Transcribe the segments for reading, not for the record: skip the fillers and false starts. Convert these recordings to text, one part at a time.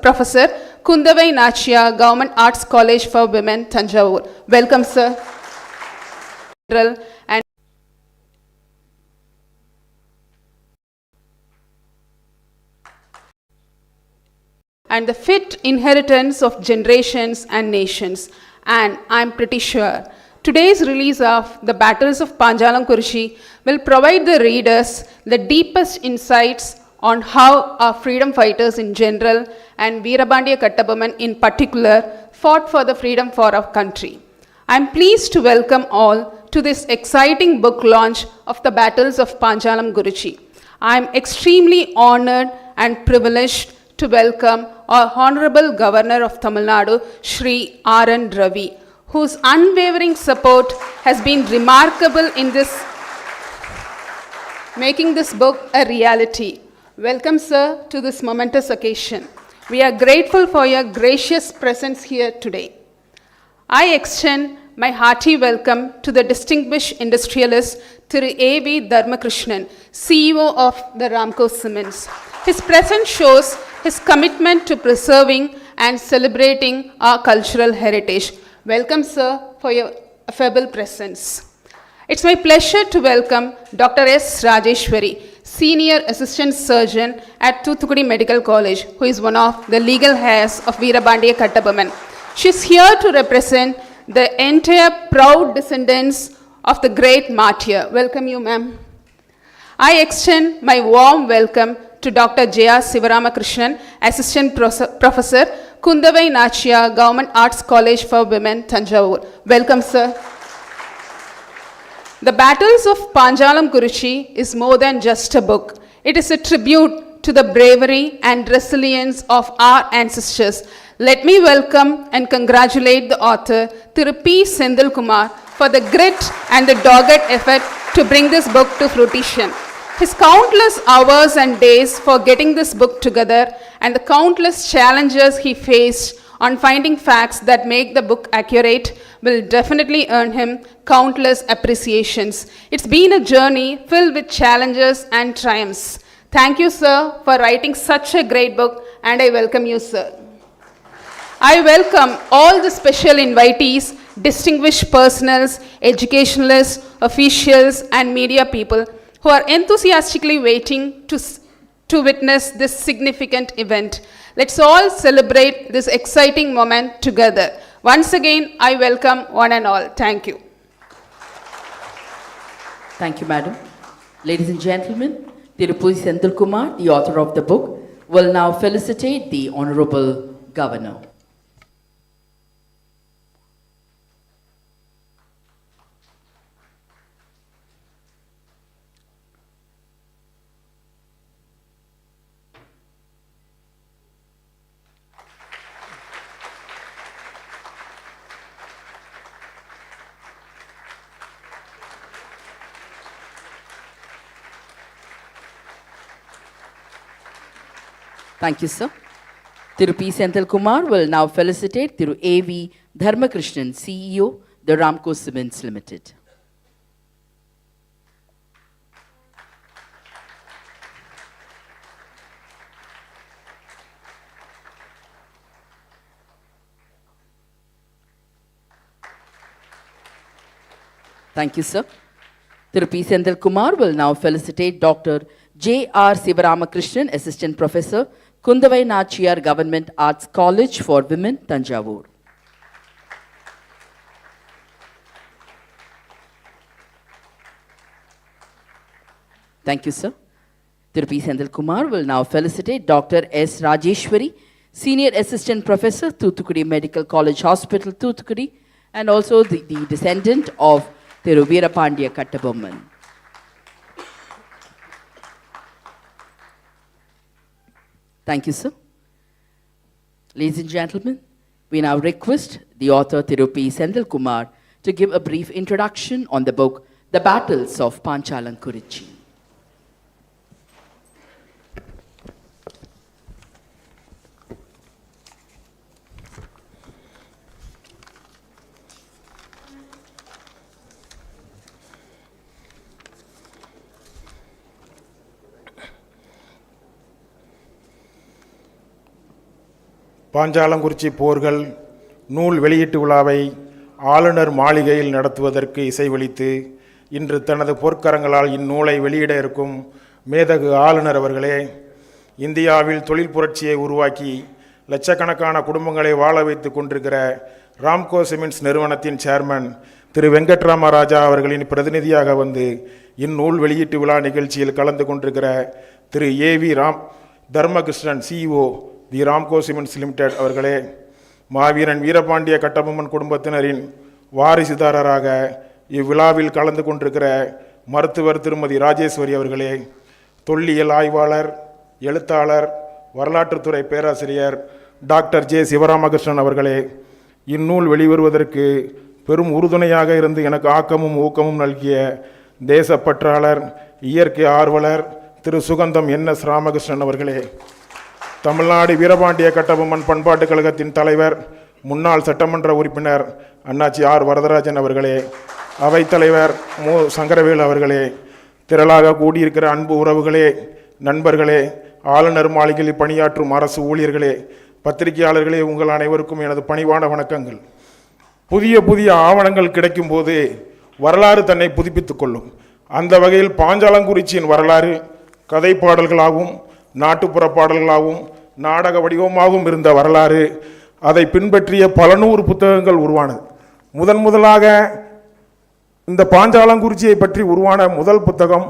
Professor, Kundavai Nachia, Government Arts College for Women, Tanjavur. Welcome, sir. And the fit inheritance of generations and nations. And I'm pretty sure today's release of The Battles of Panjalam Kurichi will provide the readers the deepest insights on how our freedom fighters in general and Veerapandiya Kattabomman in particular fought for the freedom for our country. I'm pleased to welcome all to this exciting book launch of The Battles of Panjalam Kurichi. I'm extremely honored and privileged to welcome our Honorable Governor of Tamilnadu, Shri R.N. Ravi, whose unwavering support has been remarkable in making this book a reality. Welcome, sir, to this momentous occasion. We are grateful for your gracious presence here today. I extend my hearty welcome to the distinguished industrialist, Thiru A.V. Dharmakrishnan, CEO of the Ramco Cements. His presence shows his commitment to preserving and celebrating our cultural heritage. Welcome, sir, for your affable presence. It's my pleasure to welcome Dr. S. Rajeshwari, Senior Assistant Surgeon at Thoothukudi Medical College, who is one of the legal heirs of Veerapandiya Kattabomman. She's here to represent the entire proud descendants of the great martyr. Welcome you, ma'am. I extend my warm welcome to Dr. J.R. Sivaramakrishnan, Assistant Professor, Kundavai Nachia, Government Arts College for Women, Tanjavur. Welcome, sir. The Battles of Panjalam Kurichi is more than just a book. It is a tribute to the bravery and resilience of our ancestors. Let me welcome and congratulate the author, Thiru P. Senthil Kumar, for the grit and the dogged effort to bring this book to fruition. His countless hours and days for getting this book together and the countless challenges he faced on finding facts that make the book accurate will definitely earn him countless appreciations. It's been a journey filled with challenges and triumphs. Thank you, sir, for writing such a great book, and I welcome you, sir. I welcome all the special invitees, distinguished personals, educationalists, officials, and media people who are enthusiastically waiting to witness this significant event. Let's all celebrate this exciting moment together. Once again, I welcome one and all. Thank you. Thank you, madam. Ladies and gentlemen, Thiru P. Senthil Kumar, the author of the book, will now felicitate the Honorable Governor. Thank you, sir. Thiru P. Senthil Kumar will now felicitate Thiru A.V. Dharmakrishnan, CEO, the Ramco Cements Limited. Thank you, sir. Thiru P. Senthil Kumar will now felicitate Dr. J.R. Sivaramakrishnan, Assistant Professor, Kundavai Nachiyar Government Arts College for Women, Tanjavur. Thank you, sir. Thiru P. Senthil Kumar will now felicitate Dr. S. Rajeshwari, Senior Assistant Professor, Thoothukudi Medical College Hospital, Thoothukudi, and also the descendant of Thiru Veerapandiya Kattabomman. Thank you, sir. Ladies and gentlemen, we now request the author Thiru P. Senthil Kumar to give a brief introduction on the book, The Battles of Panjalam Kurichi. Panchalankurichi போர்கள் நூல் வெளியீட்டு விழாவை ஆளுநர் மாளிகையில் நடத்துவதற்கு இசைவளித்து இன்று தனது பொற்கரங்களால் இந்நூலை வெளியிட இருக்கும் மேதகு ஆளுநர் அவர்களே, இந்தியாவில் தொழில் புரட்சியை உருவாக்கி லட்சக்கணக்கான குடும்பங்களை வாழ வைத்து கொண்டிருக்கிற ராம்கோ சிமெண்ட்ஸ் நிறுவனத்தின் சேர்மன் திரு வெங்கட்ராமராஜா அவர்களின் பிரதிநிதியாக வந்து இந்நூல் வெளியீட்டு விழா நிகழ்ச்சியில் கலந்து கொண்டிருக்கிற திரு AV தர்மகிருஷ்ணன் CEO the Ramco cements limited அவர்களே, மாவீரன் வீரபாண்டிய கட்டபொம்மன் குடும்பத்தினரின் வாரிசுதாரராக இவ்விழாவில் கலந்து கொண்டிருக்கிற மருத்துவர் திருமதி ராஜேஸ்வரி அவர்களே, தொல்லியல் ஆய்வாளர், எழுத்தாளர், வரலாற்றுத்துறை பேராசிரியர் டாக்டர் ஜே சிவராமகிருஷ்ணன் அவர்களே, இந்நூல் வெளிவருவதற்கு பெரும் உறுதுணையாக இருந்து எனக்கு ஆக்கமும் ஊக்கமும் நல்கிய தேசப்பற்றாளர், இயற்கை ஆர்வலர் திரு சுகந்தம் NS ராமகிருஷ்ணன் அவர்களே, தமிழ்நாடு வீரபாண்டிய கட்டபொம்மன் பண்பாட்டுக் கழகத்தின் தலைவர், முன்னாள் சட்டமன்ற உறுப்பினர் அண்ணாச்சி R வரதராஜன் அவர்களே, அவைத்தலைவர் மு சங்கரவேல் அவர்களே, திரளாக கூடியிருக்கிற அன்பு உறவுகளே, நண்பர்களே, ஆளுநர் மாளிகையில் பணியாற்றும் அரசு ஊழியர்களே, பத்திரிகையாளர்களே, உங்கள் அனைவருக்கும் எனது பணிவான வணக்கங்கள். புதிய புதிய ஆவணங்கள் கிடைக்கும் போது வரலாறு தன்னை புதுப்பித்துக் கொள்ளும். அந்த வகையில் பாஞ்சாலங்குறிச்சியின் வரலாறு கதை பாடல்களாகவும் நாட்டுப்புற பாடல்களாகவும் நாடக வடிவமாகவும் இருந்த வரலாறு, அதை பின்பற்றிய பல நூறு புத்தகங்கள் உருவானது. முதலாக இந்த பாஞ்சாலங்குறிச்சியை பற்றி உருவான முதல் புத்தகம்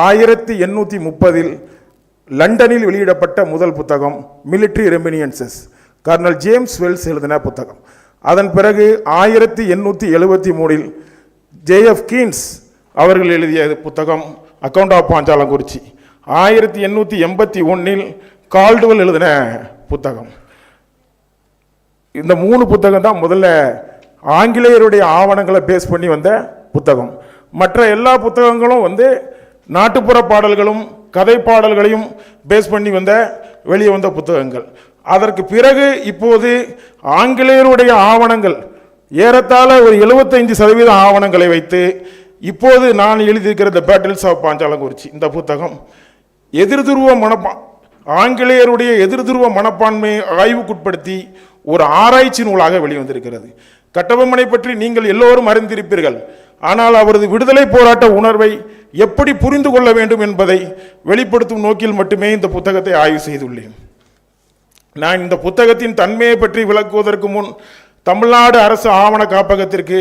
1830 லண்டனில் வெளியிடப்பட்ட முதல் புத்தகம் மிலிட்ரி ரெமினியன்சஸ், கர்னல் ஜேம்ஸ் வெல்ஸ் எழுதின புத்தகம். அதன் பிறகு 1873 JF கீன்ஸ் அவர்கள் எழுதிய புத்தகம் அக்கவுண்ட் ஆஃப் பாஞ்சாலங்குறிச்சி. 1881 கால்டுவெல் எழுதின புத்தகம். இந்த 3 புத்தகம் தான் முதல்ல ஆங்கிலேயருடைய ஆவணங்களை பேஸ் பண்ணி வந்த புத்தகம். மற்ற எல்லா புத்தகங்களும் நாட்டுப்புற பாடல்களும் கதை பாடல்களையும் பேஸ் பண்ணி வெளியே வந்த புத்தகங்கள். அதற்கு பிறகு இப்போது ஆங்கிலேயருடைய ஆவணங்கள் ஏறத்தாழ ஒரு 75% ஆவணங்களை வைத்து இப்போது நான் எழுதியிருக்கிற தி பேட்டில்ஸ் ஆஃப் பாஞ்சாலங்குறிச்சி இந்த புத்தகம் ஆங்கிலேயருடைய எதிர்துருவ மனப்பான்மையை ஆய்வுக்குட்படுத்தி ஒரு ஆராய்ச்சி நூலாக வெளிவந்திருக்கிறது. கட்டபொம்மனை பற்றி நீங்கள் எல்லோரும் அறிந்திருப்பீர்கள். ஆனால் அவரது விடுதலை போராட்ட உணர்வை எப்படி புரிந்து கொள்ள வேண்டும் என்பதை வெளிப்படுத்தும் நோக்கில் மட்டுமே இந்த புத்தகத்தை ஆய்வு செய்துள்ளேன். நான் இந்த புத்தகத்தின் தன்மையை பற்றி விளக்குவதற்கு முன் தமிழ்நாடு அரசு ஆவண காப்பகத்திற்கு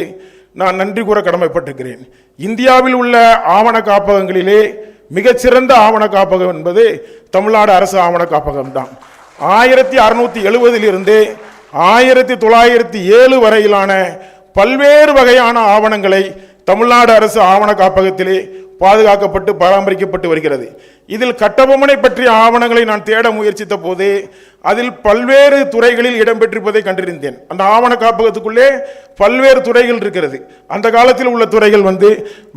நான் நன்றி கூற கடமைப்பட்டிருக்கிறேன். இந்தியாவில் உள்ள ஆவண காப்பகங்களிலே மிகச்சிறந்த ஆவண காப்பகம் என்பது தமிழ்நாடு அரசு ஆவண காப்பகம் தான். 1670 1907 வரையிலான பல்வேறு வகையான ஆவணங்களை தமிழ்நாடு அரசு ஆவண காப்பகத்திலே பாதுகாக்கப்பட்டு பராமரிக்கப்பட்டு வருகிறது. இதில் கட்டபொம்மனை பற்றிய ஆவணங்களை நான் தேட முயற்சித்த போது அதில் பல்வேறு துறைகளில் இடம்பெற்றிருப்பதை கண்டறிந்தேன். அந்த ஆவண காப்பகத்துக்குள்ளே பல்வேறு துறைகள் இருக்கிறது. அந்த காலத்தில் உள்ள துறைகள்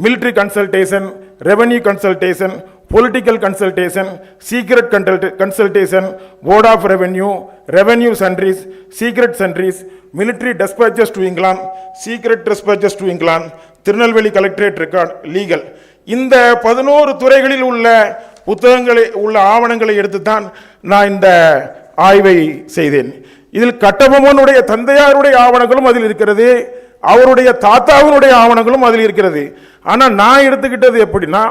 military consultation, revenue consultation, political consultation, secret consultation, board of revenue, revenue sundries, secret sundries, military despatches to England, secret despatches to England, Tirunelveli collectorate record, legal. இந்த 11 துறைகளில் உள்ள புத்தகங்களை உள்ள ஆவணங்களை எடுத்துத்தான் நான் இந்த ஆய்வை செய்தேன். இதில் கட்டபொம்மனுடைய தந்தையாருடைய ஆவணங்களும் அதில் இருக்கிறது, அவருடைய தாத்தாவினுடைய ஆவணங்களும் அதில் இருக்கிறது. ஆனால் நான் எடுத்துக்கிட்டது எப்படின்னா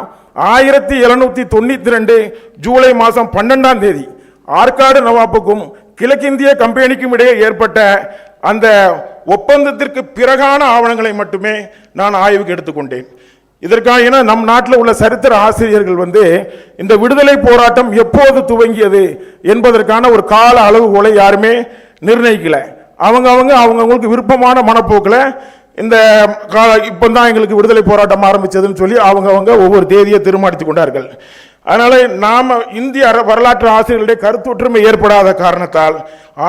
1792 ஜூலை மாதம் 12ஆம் தேதி ஆற்காடு நவாப்புக்கும் கிழக்கிந்திய கம்பெனிக்கும் இடையே ஏற்பட்ட அந்த ஒப்பந்தத்திற்கு பிறகான ஆவணங்களை மட்டுமே நான் ஆய்வுக்கு எடுத்துக்கொண்டேன். இதற்காக நம் நாட்டில் உள்ள சரித்திர ஆசிரியர்கள் இந்த விடுதலை போராட்டம் எப்போது துவங்கியது என்பதற்கான ஒரு கால அளவுகோலை யாருமே நிர்ணயிக்கல. அவங்களுக்கு விருப்பமான மனப்போக்கில் இந்த இப்போதான் எங்களுக்கு விடுதலை போராட்டம் ஆரம்பிச்சதுன்னு சொல்லி அவங்க ஒவ்வொரு தேதியை தீர்மானித்துக் கொண்டார்கள். அதனால நாம இந்திய வரலாற்று ஆசிரியர்களுடைய கருத்தொற்றுமை ஏற்படாத காரணத்தால்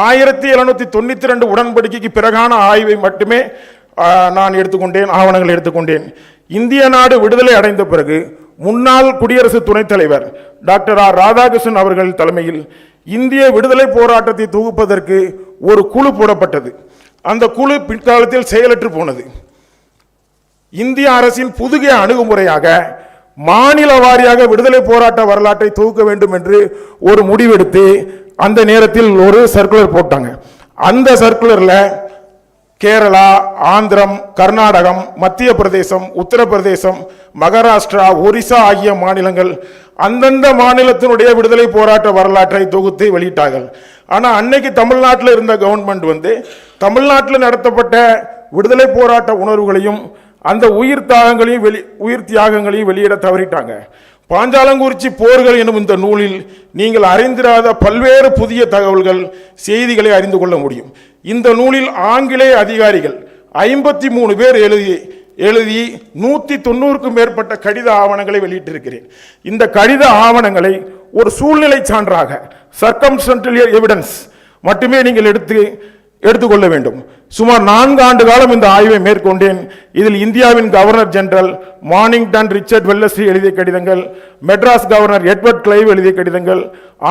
1792 உடன்படிக்கைக்கு பிறகான ஆய்வை மட்டுமே நான் எடுத்துக்கொண்டேன், ஆவணங்கள் எடுத்துக்கொண்டேன். இந்திய நாடு விடுதலை அடைந்த பிறகு முன்னாள் குடியரசு துணைத் தலைவர் டாக்டர் R ராதாகிருஷ்ணன் அவர்கள் தலைமையில் இந்திய விடுதலை போராட்டத்தை தொகுப்பதற்கு ஒரு குழு போடப்பட்டது. அந்த குழு பிற்காலத்தில் செயலற்று போனது. இந்திய அரசின் புதிய அணுகுமுறையாக மாநில வாரியாக விடுதலை போராட்ட வரலாற்றை தொகுக்க வேண்டும் என்று ஒரு முடிவெடுத்து அந்த நேரத்தில் ஒரு சர்க்குலர் போட்டாங்க. அந்த சர்க்குலரில் கேரளா, ஆந்திரம், கர்நாடகம், மத்திய பிரதேசம், உத்தரப்பிரதேசம், மகாராஷ்டிரா, ஒரிசா ஆகிய மாநிலங்கள் அந்தந்த மாநிலத்தினுடைய விடுதலை போராட்ட வரலாற்றை தொகுத்து வெளியிட்டார்கள். ஆனால் அன்னைக்கு தமிழ்நாட்டில் இருந்த கவர்மெண்ட் தமிழ்நாட்டில் நடத்தப்பட்ட விடுதலை போராட்ட உணர்வுகளையும் அந்த உயிர் தியாகங்களையும் வெளியிட தவறிட்டாங்க. பாஞ்சாலங்குறிச்சி போர்கள் எனும் இந்த நூலில் நீங்கள் அறிந்திராத பல்வேறு புதிய தகவல்கள், செய்திகளை அறிந்து கொள்ள முடியும். இந்த நூலில் ஆங்கிலேய அதிகாரிகள் 53 பேர் எழுதி 190க்கும் மேற்பட்ட கடித ஆவணங்களை வெளியிட்டிருக்கிறேன். இந்த கடித ஆவணங்களை ஒரு சூழ்நிலை சான்றாக, சர்க்கம்ஸ்டன்ஷியல் எவிடன்ஸ் மட்டுமே நீங்கள் எடுத்துக்கொள்ள வேண்டும். சுமார் 4 ஆண்டு காலம் இந்த ஆய்வை மேற்கொண்டேன். இதில் இந்தியாவின் governor general Mornington Richard Wellesley எழுதிய கடிதங்கள், மெட்ராஸ் கவர்னர் எட்வர்ட் கிளைவ் எழுதிய கடிதங்கள்,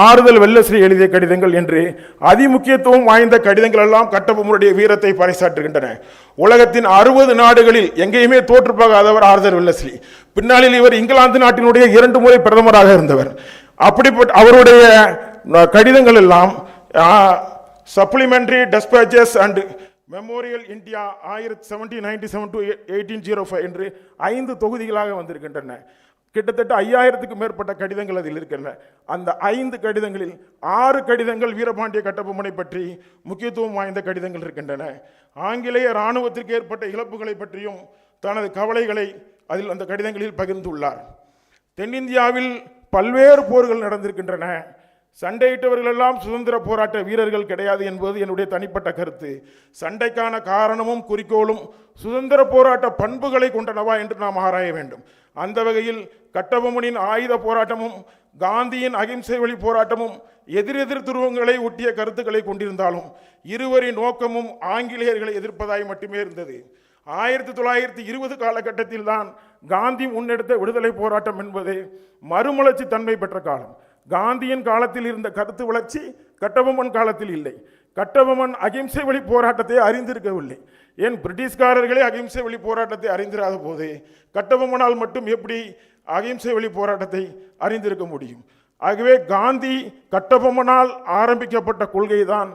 ஆறுதல் வெல்லஸ்லி எழுதிய கடிதங்கள் என்று அதிமுக்கியத்துவம் வாய்ந்த கடிதங்கள் எல்லாம் கட்டபொம்மனுடைய வீரத்தை பறைசாற்றுகின்றன. உலகத்தின் 60 நாடுகளில் எங்கேயுமே தோற்று போகாதவர் ஆறுதல் வெல்லஸ்லி. பின்னாளில் இவர் இங்கிலாந்து நாட்டினுடைய 2 முறை பிரதமராக இருந்தவர். அப்படிப்பட்ட அவருடைய கடிதங்கள் எல்லாம் supplementary டெஸ்பேச்சஸ் and memorial India 1797 to 1805 என்று 5 தொகுதிகளாக வந்திருக்கின்றன. கிட்டத்தட்ட 5000க்கும் மேற்பட்ட கடிதங்கள் அதில் இருக்கின்றன. அந்த 5 கடிதங்களில் 6 கடிதங்கள் வீரபாண்டிய கட்டபொம்மனை பற்றி முக்கியத்துவம் வாய்ந்த கடிதங்கள் இருக்கின்றன. ஆங்கிலேய இராணுவத்திற்கு ஏற்பட்ட இழப்புகளை பற்றியும் தனது கவலைகளை அதில் அந்த கடிதங்களில் பகிர்ந்துள்ளார். தென்னிந்தியாவில் பல்வேறு போர்கள் நடந்திருக்கின்றன. சண்டையிட்டவர்கள் எல்லாம் சுதந்திர போராட்ட வீரர்கள் கிடையாது என்பது என்னுடைய தனிப்பட்ட கருத்து. சண்டைக்கான காரணமும் குறிக்கோளும் சுதந்திர போராட்ட பண்புகளை கொண்டனவா என்று நாம் ஆராய வேண்டும். அந்த வகையில் கட்டபொம்மனின் ஆயுத போராட்டமும் காந்தியின் அகிம்சை வழி போராட்டமும் எதிரெதிர் துருவங்களை ஒட்டிய கருத்துக்களை கொண்டிருந்தாலும் இருவரின் நோக்கமும் ஆங்கிலேயர்களை எதிர்ப்பதாய் மட்டுமே இருந்தது. 1920 காலகட்டத்தில் தான் காந்தி முன்னெடுத்த விடுதலை போராட்டம் என்பது மறுமலர்ச்சி தன்மை பெற்ற காலம். காந்தியின் காலத்தில் இருந்த கருத்து வளர்ச்சி கட்டபொம்மன் காலத்தில் இல்லை. கட்டபொம்மன் அகிம்சை வழி போராட்டத்தை அறிந்திருக்கவில்லை. ஏன் பிரிட்டிஷ்காரர்களே அகிம்சை வழி போராட்டத்தை அறிந்திராத போது கட்டபொம்மனால் மட்டும் எப்படி அகிம்சை வழி போராட்டத்தை அறிந்திருக்க முடியும்? ஆகவே காந்தி கட்டபொம்மனால் ஆரம்பிக்கப்பட்ட கொள்கை தான்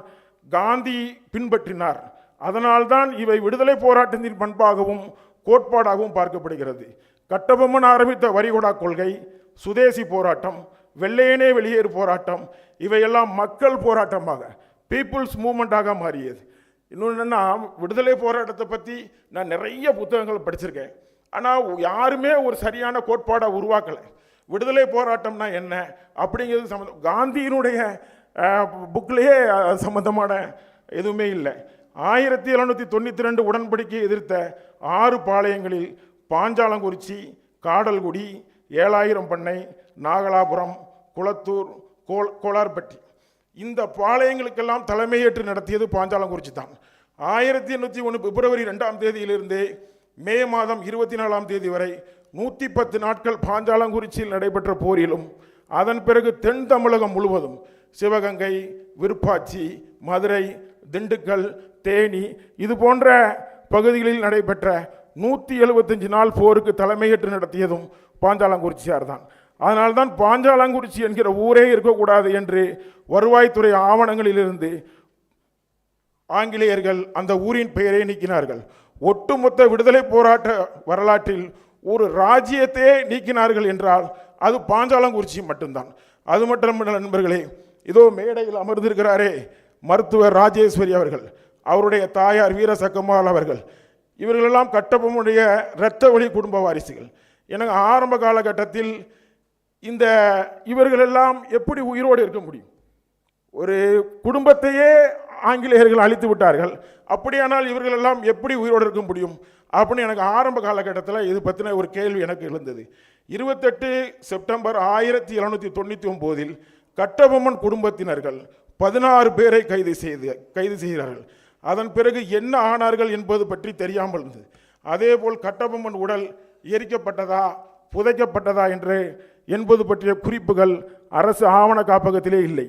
காந்தி பின்பற்றினார். அதனால்தான் இவை விடுதலை போராட்டத்தின் பண்பாகவும் கோட்பாடாகவும் பார்க்கப்படுகிறது. கட்டபொம்மன் ஆரம்பித்த வரிகொடா கொள்கை, சுதேசி போராட்டம், வெள்ளையனே வெளியேறு போராட்டம், இவையெல்லாம் மக்கள் போராட்டமாக, பீப்புள்ஸ் மூவ்மெண்ட்டாக மாறியது. இன்னொன்று என்னென்னா, விடுதலை போராட்டத்தை பற்றி நான் நிறைய புத்தகங்கள் படிச்சிருக்கேன். ஆனால் யாருமே ஒரு சரியான கோட்பாடை உருவாக்கலை. விடுதலை போராட்டம்னா என்ன அப்படிங்கிறது சம்மந்தம் காந்தியினுடைய புக்லேயே சம்மந்தமான எதுவுமே இல்லை. 1792 உடன்படிக்கையை எதிர்த்த 6 பாளையங்களில் பாஞ்சாலங்குறிச்சி, காடல்குடி, 7000 பண்ணை, நாகலாபுரம், குளத்தூர், கோளார்பட்டி, இந்த பாளையங்களுக்கெல்லாம் தலைமையேற்று நடத்தியது பாஞ்சாலங்குறிச்சி தான். 1801 பிப்ரவரி 2ஆம் தேதியிலிருந்து மே மாதம் 24ஆம் தேதி வரை 110 நாட்கள் பாஞ்சாலங்குறிச்சியில் நடைபெற்ற போரிலும், அதன் பிறகு தென் தமிழகம் முழுவதும் சிவகங்கை, விருப்பாச்சி, மதுரை, திண்டுக்கல், தேனி இது போன்ற பகுதிகளில் நடைபெற்ற 175 நாள் போருக்கு தலைமையேற்று நடத்தியதும் பாஞ்சாலங்குறிச்சியார் தான். அதனால்தான் பாஞ்சாலங்குறிச்சி என்கிற ஊரே இருக்கக்கூடாது என்று வருவாய்த்துறை ஆவணங்களிலிருந்து ஆங்கிலேயர்கள் அந்த ஊரின் பெயரை நீக்கினார்கள். ஒட்டுமொத்த விடுதலை போராட்ட வரலாற்றில் ஒரு ராஜ்யத்தையே நீக்கினார்கள் என்றால் அது பாஞ்சாலங்குறிச்சி மட்டும்தான். அது மட்டுமல்ல நண்பர்களே, இதோ மேடையில் அமர்ந்திருக்கிறாரே மருத்துவர் ராஜேஸ்வரி அவர்கள், அவருடைய தாயார் வீரசக்கம்மாள் அவர்கள், இவர்களெல்லாம் கட்டபொம்மனுடைய இரத்த வழி குடும்ப வாரிசுகள். எனக்கு ஆரம்ப காலகட்டத்தில் இந்த இவர்களெல்லாம் எப்படி உயிரோடு இருக்க முடியும்? ஒரு குடும்பத்தையே ஆங்கிலேயர்கள் அழித்து விட்டார்கள். அப்படியானால் இவர்களெல்லாம் எப்படி உயிரோடு இருக்க முடியும் அப்படின்னு எனக்கு ஆரம்ப காலகட்டத்தில் இது பற்றின ஒரு கேள்வி எனக்கு எழுந்தது. 28 செப்டம்பர் 1799 கட்டபொம்மன் குடும்பத்தினர்கள் 16 பேரை கைது செய்கிறார்கள். அதன் பிறகு என்ன ஆனார்கள் என்பது பற்றி தெரியாமல் இருந்தது. அதேபோல் கட்டபொம்மன் உடல் எரிக்கப்பட்டதா புதைக்கப்பட்டதா என்பது பற்றிய குறிப்புகள் அரசு ஆவண காப்பகத்திலே இல்லை.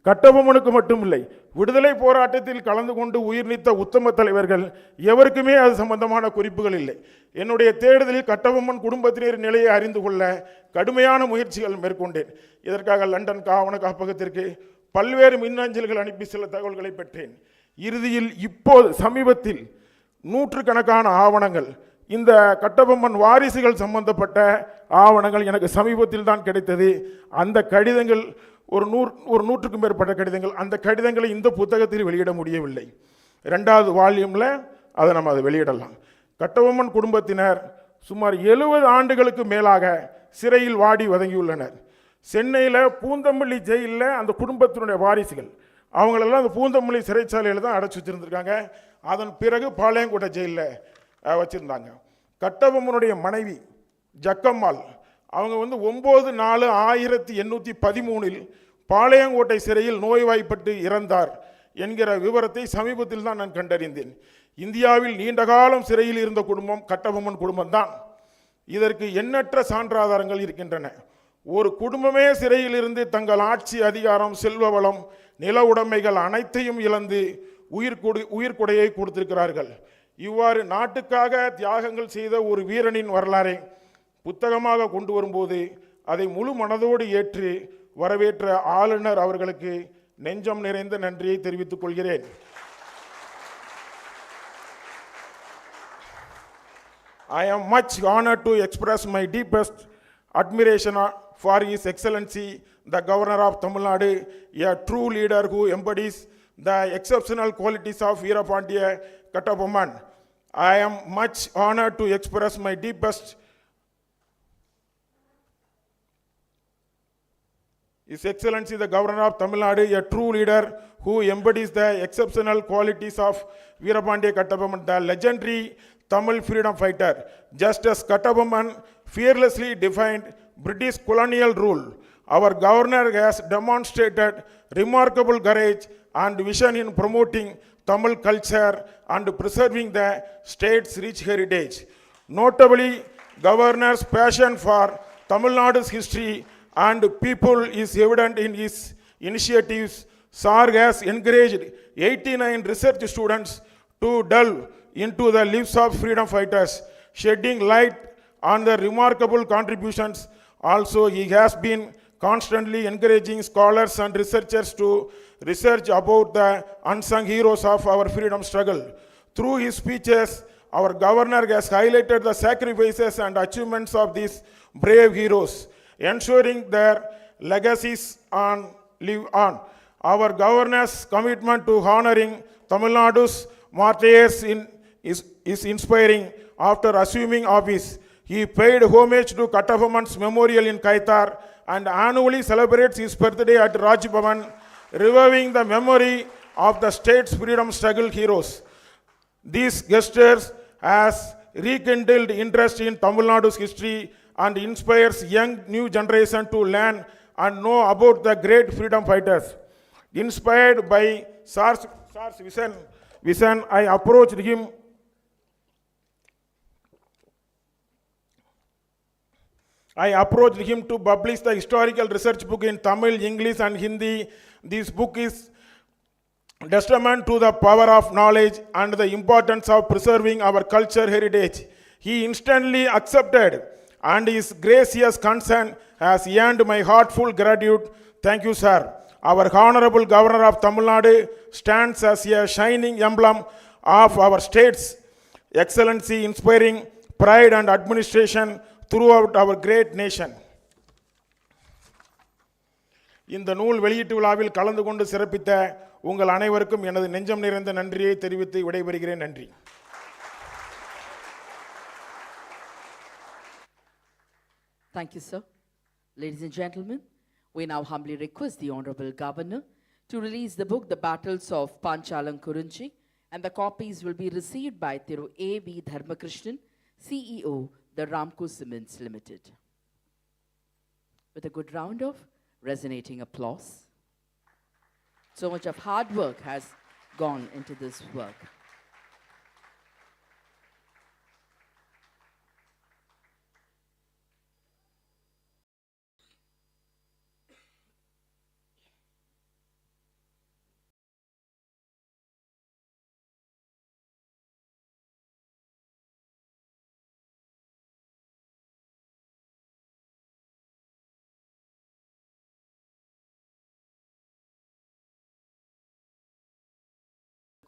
கட்டபொம்மனுக்கு மட்டும் இல்லை, விடுதலை போராட்டத்தில் கலந்து கொண்டு உயிர் நீத்த உத்தம தலைவர்கள் எவருக்குமே அது சம்பந்தமான குறிப்புகள் இல்லை. என்னுடைய தேடுதலில் கட்டபொம்மன் குடும்பத்தினர் நிலையை அறிந்து கொள்ள கடுமையான முயற்சிகள் மேற்கொண்டேன். இதற்காக லண்டன் ஆவண காப்பகத்திற்கு பல்வேறு மின்னஞ்சல்கள் அனுப்பி சில தகவல்களை பெற்றேன். இறுதியில் இப்போது சமீபத்தில் நூற்றுக்கணக்கான ஆவணங்கள், இந்த கட்டபொம்மன் வாரிசுகள் சம்பந்தப்பட்ட ஆவணங்கள் எனக்கு சமீபத்தில் தான் கிடைத்தது. அந்த கடிதங்கள் ஒரு நூற்றுக்கும் மேற்பட்ட கடிதங்கள். அந்த கடிதங்களை இந்த புத்தகத்தில் வெளியிட முடியவில்லை. 2வது வால்யூமில் அதை வெளியிடலாம். கட்டபொம்மன் குடும்பத்தினர் சுமார் 70 ஆண்டுகளுக்கு மேலாக சிறையில் வாடி வதங்கியுள்ளனர். சென்னையில் பூந்தமல்லி ஜெயிலில் அந்த குடும்பத்தினுடைய வாரிசுகள் அவங்களெல்லாம் அந்த பூந்தமல்லி சிறைச்சாலையில் தான் அடைச்சி வச்சுருந்துருக்காங்க. அதன் பிறகு பாளையங்கோட்டை ஜெயிலில் வச்சுருந்தாங்க. கட்டபொம்மனுடைய மனைவி ஜக்கம்மாள் அவங்க 9/4/1813 பாளையங்கோட்டை சிறையில் நோய்வாய்ப்பட்டு இறந்தார் என்கிற விவரத்தை சமீபத்தில் தான் நான் கண்டறிந்தேன். இந்தியாவில் நீண்ட காலம் சிறையில் இருந்த குடும்பம் கட்டபொம்மன் குடும்பம்தான். இதற்கு எண்ணற்ற சான்றாதாரங்கள் இருக்கின்றன. ஒரு குடும்பமே சிறையில் இருந்து தங்கள் ஆட்சி அதிகாரம், செல்வ வளம், நில உடைமைகள் அனைத்தையும் இழந்து உயிர்கொடையை கொடுத்திருக்கிறார்கள். இவ்வாறு நாட்டுக்காக தியாகங்கள் செய்த ஒரு வீரனின் வரலாறை புத்தகமாக கொண்டு வரும்போது அதை முழு மனதோடு ஏற்று வரவேற்ற ஆளுநர் அவர்களுக்கு நெஞ்சம் நிறைந்த நன்றியை தெரிவித்துக் கொள்கிறேன். I am much honored to express my deepest admiration for His Excellency, the Governor of Tamilnadu, a true leader who embodies the exceptional qualities of Veerapandiya Kattabomman. I am much honored to express my deepest His Excellency, the Governor of Tamilnadu, a true leader who embodies the exceptional qualities of Veerapandiya Kattabomman, the legendary Tamil freedom fighter. Just as Kattabomman fearlessly defied British colonial rule, our governor has demonstrated remarkable courage and vision in promoting Tamil culture and preserving the state's rich heritage. Notably, governor's passion for Tamil Nadu's history and people is evident in his initiatives. SAR has encouraged 89 research students to delve into the lives of freedom fighters, shedding light on their remarkable contributions. Also, he has been constantly encouraging scholars and researchers to research about the unsung heroes of our freedom struggle. Through his speeches, our governor has highlighted the sacrifices and achievements of these brave heroes, ensuring their legacies live on. Our governor's commitment to honoring Tamil Nadu's martyrs is inspiring. After assuming office, he paid homage to Kattabomman's memorial in Kaitar and annually celebrates his birthday at Raj Bhavan, reviving the memory of the state's freedom struggle heroes. These gestures has rekindled interest in Tamil Nadu's history and inspires young new generation to learn and know about the great freedom fighters. Inspired by SAR's vision, I approached him to publish the historical research book in Tamil, English and Hindi. This book is testament to the power of knowledge and the importance of preserving our culture heritage. He instantly accepted, and his gracious consent has earned my heartfelt gratitude. Thank you, sir. Our Honorable Governor of Tamil Nadu stands as a shining emblem of our state's excellency, inspiring pride and administration throughout our great nation. இந்த நூல் வெளியீட்டு விழாவில் கலந்து கொண்டு சிறப்பித்த உங்கள் அனைவருக்கும் எனது நெஞ்சம் நிறைந்த நன்றியை தெரிவித்து விடைபெறுகிறேன். நன்றி. Thank you, sir. Ladies and gentlemen, we now humbly request the Honorable Governor to release the book, The Battles of Panchalam Kurunchi, and the copies will be received by Thiru A.V. Dharmakrishnan, CEO, the Ramco Cements Limited. With a good round of resonating applause. So much of hard work has gone into this work.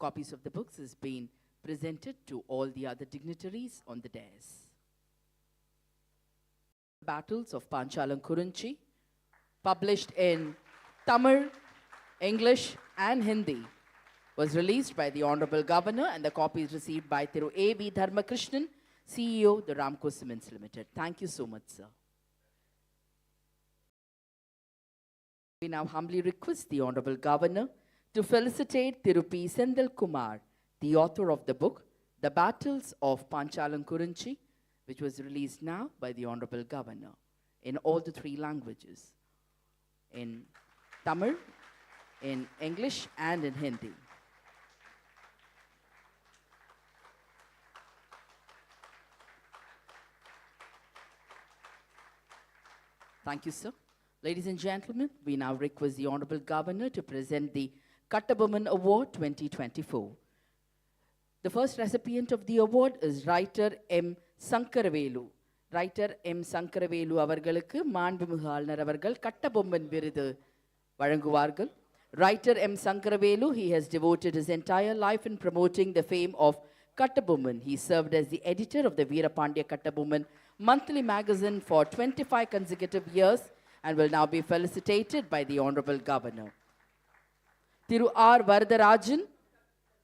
copies of the books is being presented to all the other dignitaries on the dais. Battles of Panchalam Kurunchi, published in Tamil, English and Hindi, was released by the Honorable Governor, and the copy is received by Thiru A.V. Dharmakrishnan, CEO, the Ramco Cements Limited. Thank you so much, sir. We now humbly request the Honorable Governor to felicitate Thiru P. Sendal Kumar, the author of the book, The Battles of Panchalam Kurunchi, which was released now by the Honorable Governor in all the 3 languages, in Tamil, in English and in Hindi. Thank you, sir. Ladies and gentlemen, we now request the Honorable Governor to present the Kattabomman Award 2024. The first recipient of the award is writer M. Sankaravelu. Writer M. Sankaravelu அவர்களுக்கு மாண்புமிகு ஆளுநர் அவர்கள் கட்டபொம்மன் விருது வழங்குவார்கள். Writer M. Sankaravelu, he has devoted his entire life in promoting the fame of Kattabomman. He served as the editor of the Veerapandiya Kattabomman monthly magazine for 25 consecutive years and will now be felicitated by the Honorable Governor. Thiru R. Varadarajan,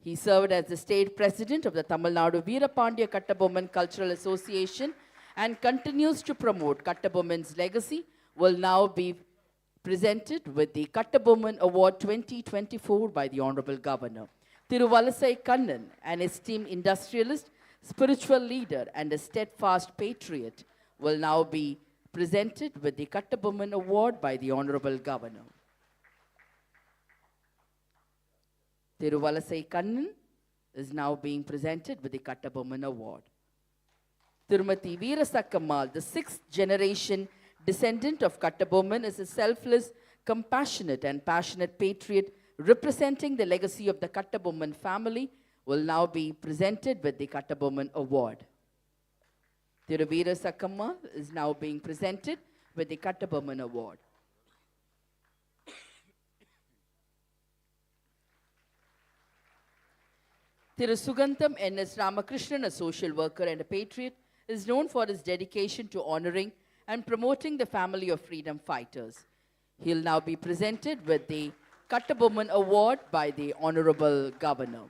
he served as the state president of the Tamilnadu Veerapandiya Kattabomman Cultural Association and continues to promote Kattabomman's legacy, will now be presented with the Kattabomman Award 2024 by the Honorable Governor. Thiru Valasai Kannan, an esteemed industrialist, spiritual leader and a steadfast patriot, will now be presented with the Kattabomman Award by the Honorable Governor. Thiru Valasai Kannan is now being presented with the Kattabomman Award. Tirumati Veerasakkammal, the 6th generation descendant of Kattabomman, is a selfless, compassionate and passionate patriot representing the legacy of the Kattabomman family, will now be presented with the Kattabomman Award. Thiru Veerasakkammal is now being presented with the Kattabomman Award. Thiru Sugantham N.S. Ramakrishnan, a social worker and a patriot, is known for his dedication to honoring and promoting the family of freedom fighters. He will now be presented with the Kattabomman Award by the Honorable Governor.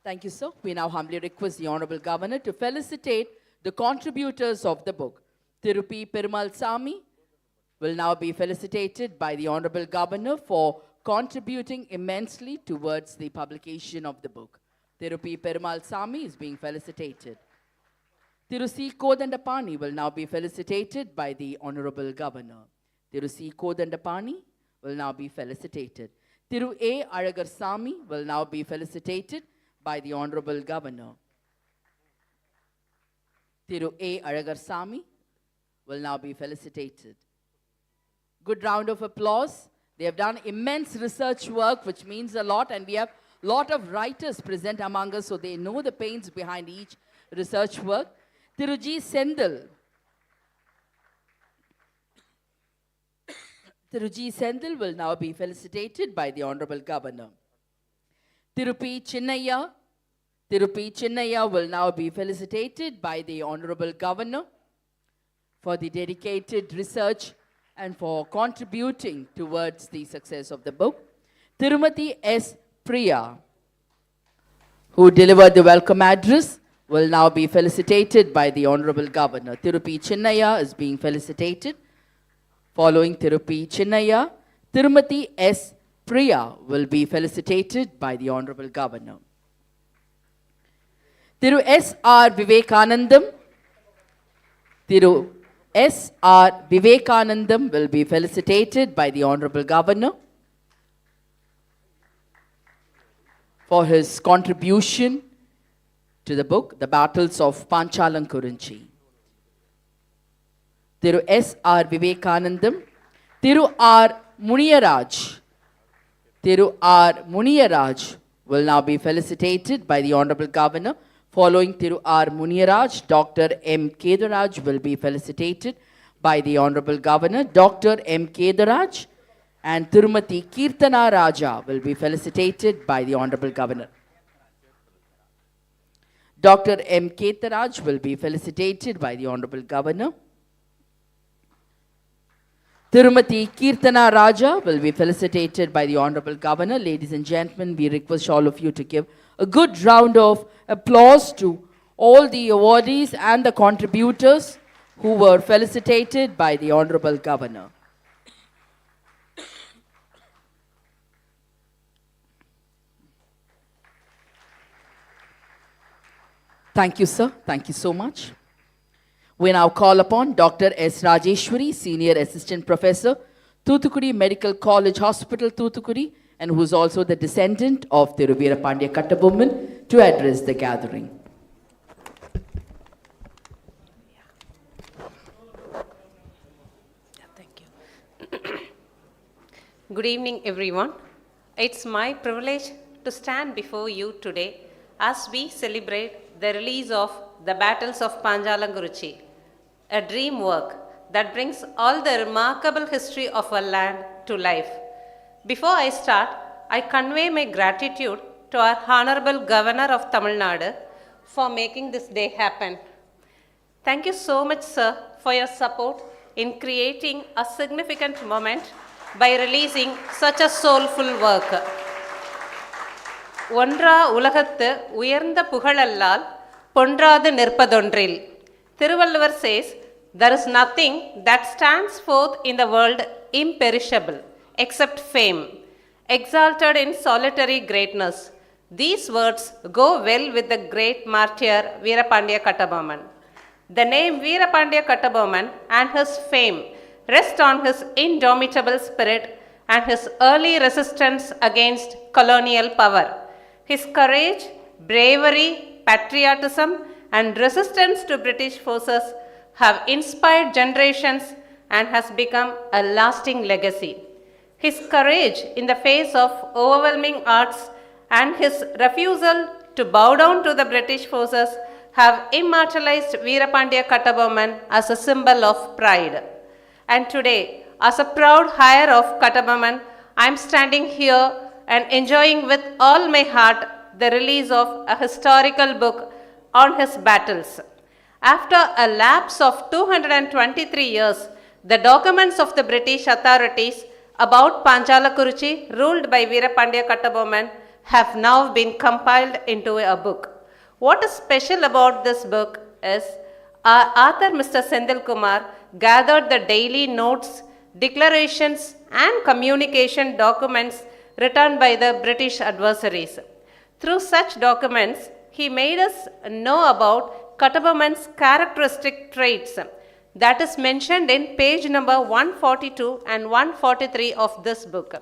Thank you, sir. We now humbly request the Honorable Governor to felicitate the contributors of the book. Thiru P. Perumal Sami will now be felicitated by the Honorable Governor for contributing immensely towards the publication of the book. Thiru P. Perumal Sami is being felicitated. Thiru C. Kodandapani will now be felicitated by the Honorable Governor. Thiru C. Kodandapani will now be felicitated. Thiru A. Alagarsami will now be felicitated by the Honorable Governor. Thiru A. Alagarsami will now be felicitated. Good round of applause. They have done immense research work, which means a lot, and we have a lot of writers present among us, so they know the pains behind each research work. Thiru G. Sendal. Thiru G. Sendal will now be felicitated by the Honorable Governor. Thiru P. Chinnaya. Thiru P. Chinnaya will now be felicitated by the Honorable Governor for the dedicated research and for contributing towards the success of the book. Tirumati S. Priya, who delivered the welcome address, will now be felicitated by the Honorable Governor. Thiru P. Chinnaya is being felicitated. Following Thiru P. Chinnaya, Tirumati S. Priya will be felicitated by the Honorable Governor. Thiru S. R. Vivekanandam. Thiru S. R. Vivekanandam will be felicitated by the Honorable Governor for his contribution to the book, The Battles of Panchalam Kurunchi. Thiru S. R. Vivekanandam. Thiru R. Muniyaraj. Thiru R. Muniyaraj will now be felicitated by the Honorable Governor. Following Thiru R. Muniyaraj, Dr. M. Kedaraj will be felicitated. by the Honorable Governor Dr. M. Kedaraj, and Tirumati Kirtana Raja will be felicitated by the Honorable Governor. Dr. M. Kedaraj will be felicitated by the Honorable Governor. Tirumati Kirtana Raja will be felicitated by the Honorable Governor. Ladies and gentlemen, we request all of you to give a good round of applause to all the awardees and the contributors who were felicitated by the Honorable Governor. Thank you, sir. Thank you so much. We now call upon Dr. S. Rajeshwari, Senior Assistant Professor, Thuthukudi Medical College Hospital, Thuthukudi, and who is also the descendant of Thiru Veerapandiya Kattabomman, to address the gathering. Thank you. Good evening, everyone. It's my privilege to stand before you today as we celebrate the release of The Battles of Panjalanguruchi, a dream work that brings all the remarkable history of our land to life. Before I start, I convey my gratitude to our Honorable Governor of Tamilnadu for making this day happen. Thank you so much, sir, for your support in creating a significant moment by releasing such a soulful work. ஒன்றா உலகத்து உயர்ந்த புகழல்லால் பொன்றாது நிற்பதொன்றில். Thiruvalluvar says, there is nothing that stands forth in the world imperishable except fame, exalted in solitary greatness. These words go well with the great martyr Veerapandiya Kattabomman. The name Veerapandiya Kattabomman and his fame rest on his indomitable spirit and his early resistance against colonial power. His courage, bravery, patriotism, and resistance to British forces have inspired generations and has become a lasting legacy. His courage in the face of overwhelming odds and his refusal to bow down to the British forces have immortalized Veerapandiya Kattabomman as a symbol of pride. And today, as a proud heir of Kattabomman, I am standing here and enjoying with all my heart the release of a historical book on his battles. After a lapse of 223 years, the documents of the British authorities about Panjalakuruchi, ruled by Veerapandiya Kattabomman, have now been compiled into a book. What is special about this book is our author Mr. Sendil Kumar gathered the daily notes, declarations, and communication documents written by the British adversaries. Through such documents, he made us know about Kattabomman's characteristic traits that is mentioned in page number 142 and 143 of this book.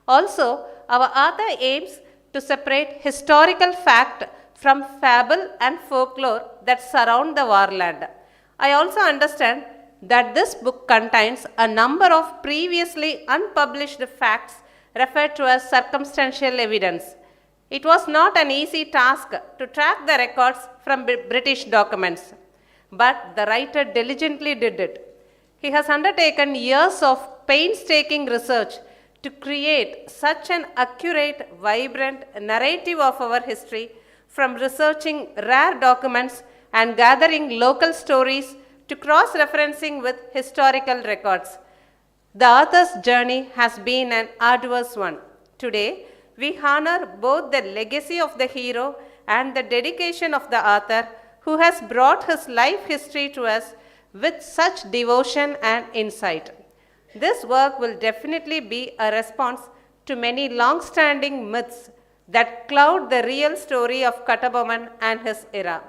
Also, our author aims to separate historical fact from fable and folklore that surround the warland. I also understand that this book contains a number of previously unpublished facts referred to as circumstantial evidence. It was not an easy task to track the records from British documents, but the writer diligently did it. He has undertaken years of painstaking research to create such an accurate, vibrant narrative of our history, from researching rare documents and gathering local stories to cross-referencing with historical records. The author's journey has been an arduous one. Today, we honor both the legacy of the hero and the dedication of the author who has brought his life history to us with such devotion and insight. This work will definitely be a response to many long-standing myths that cloud the real story of Kattabomman and his era.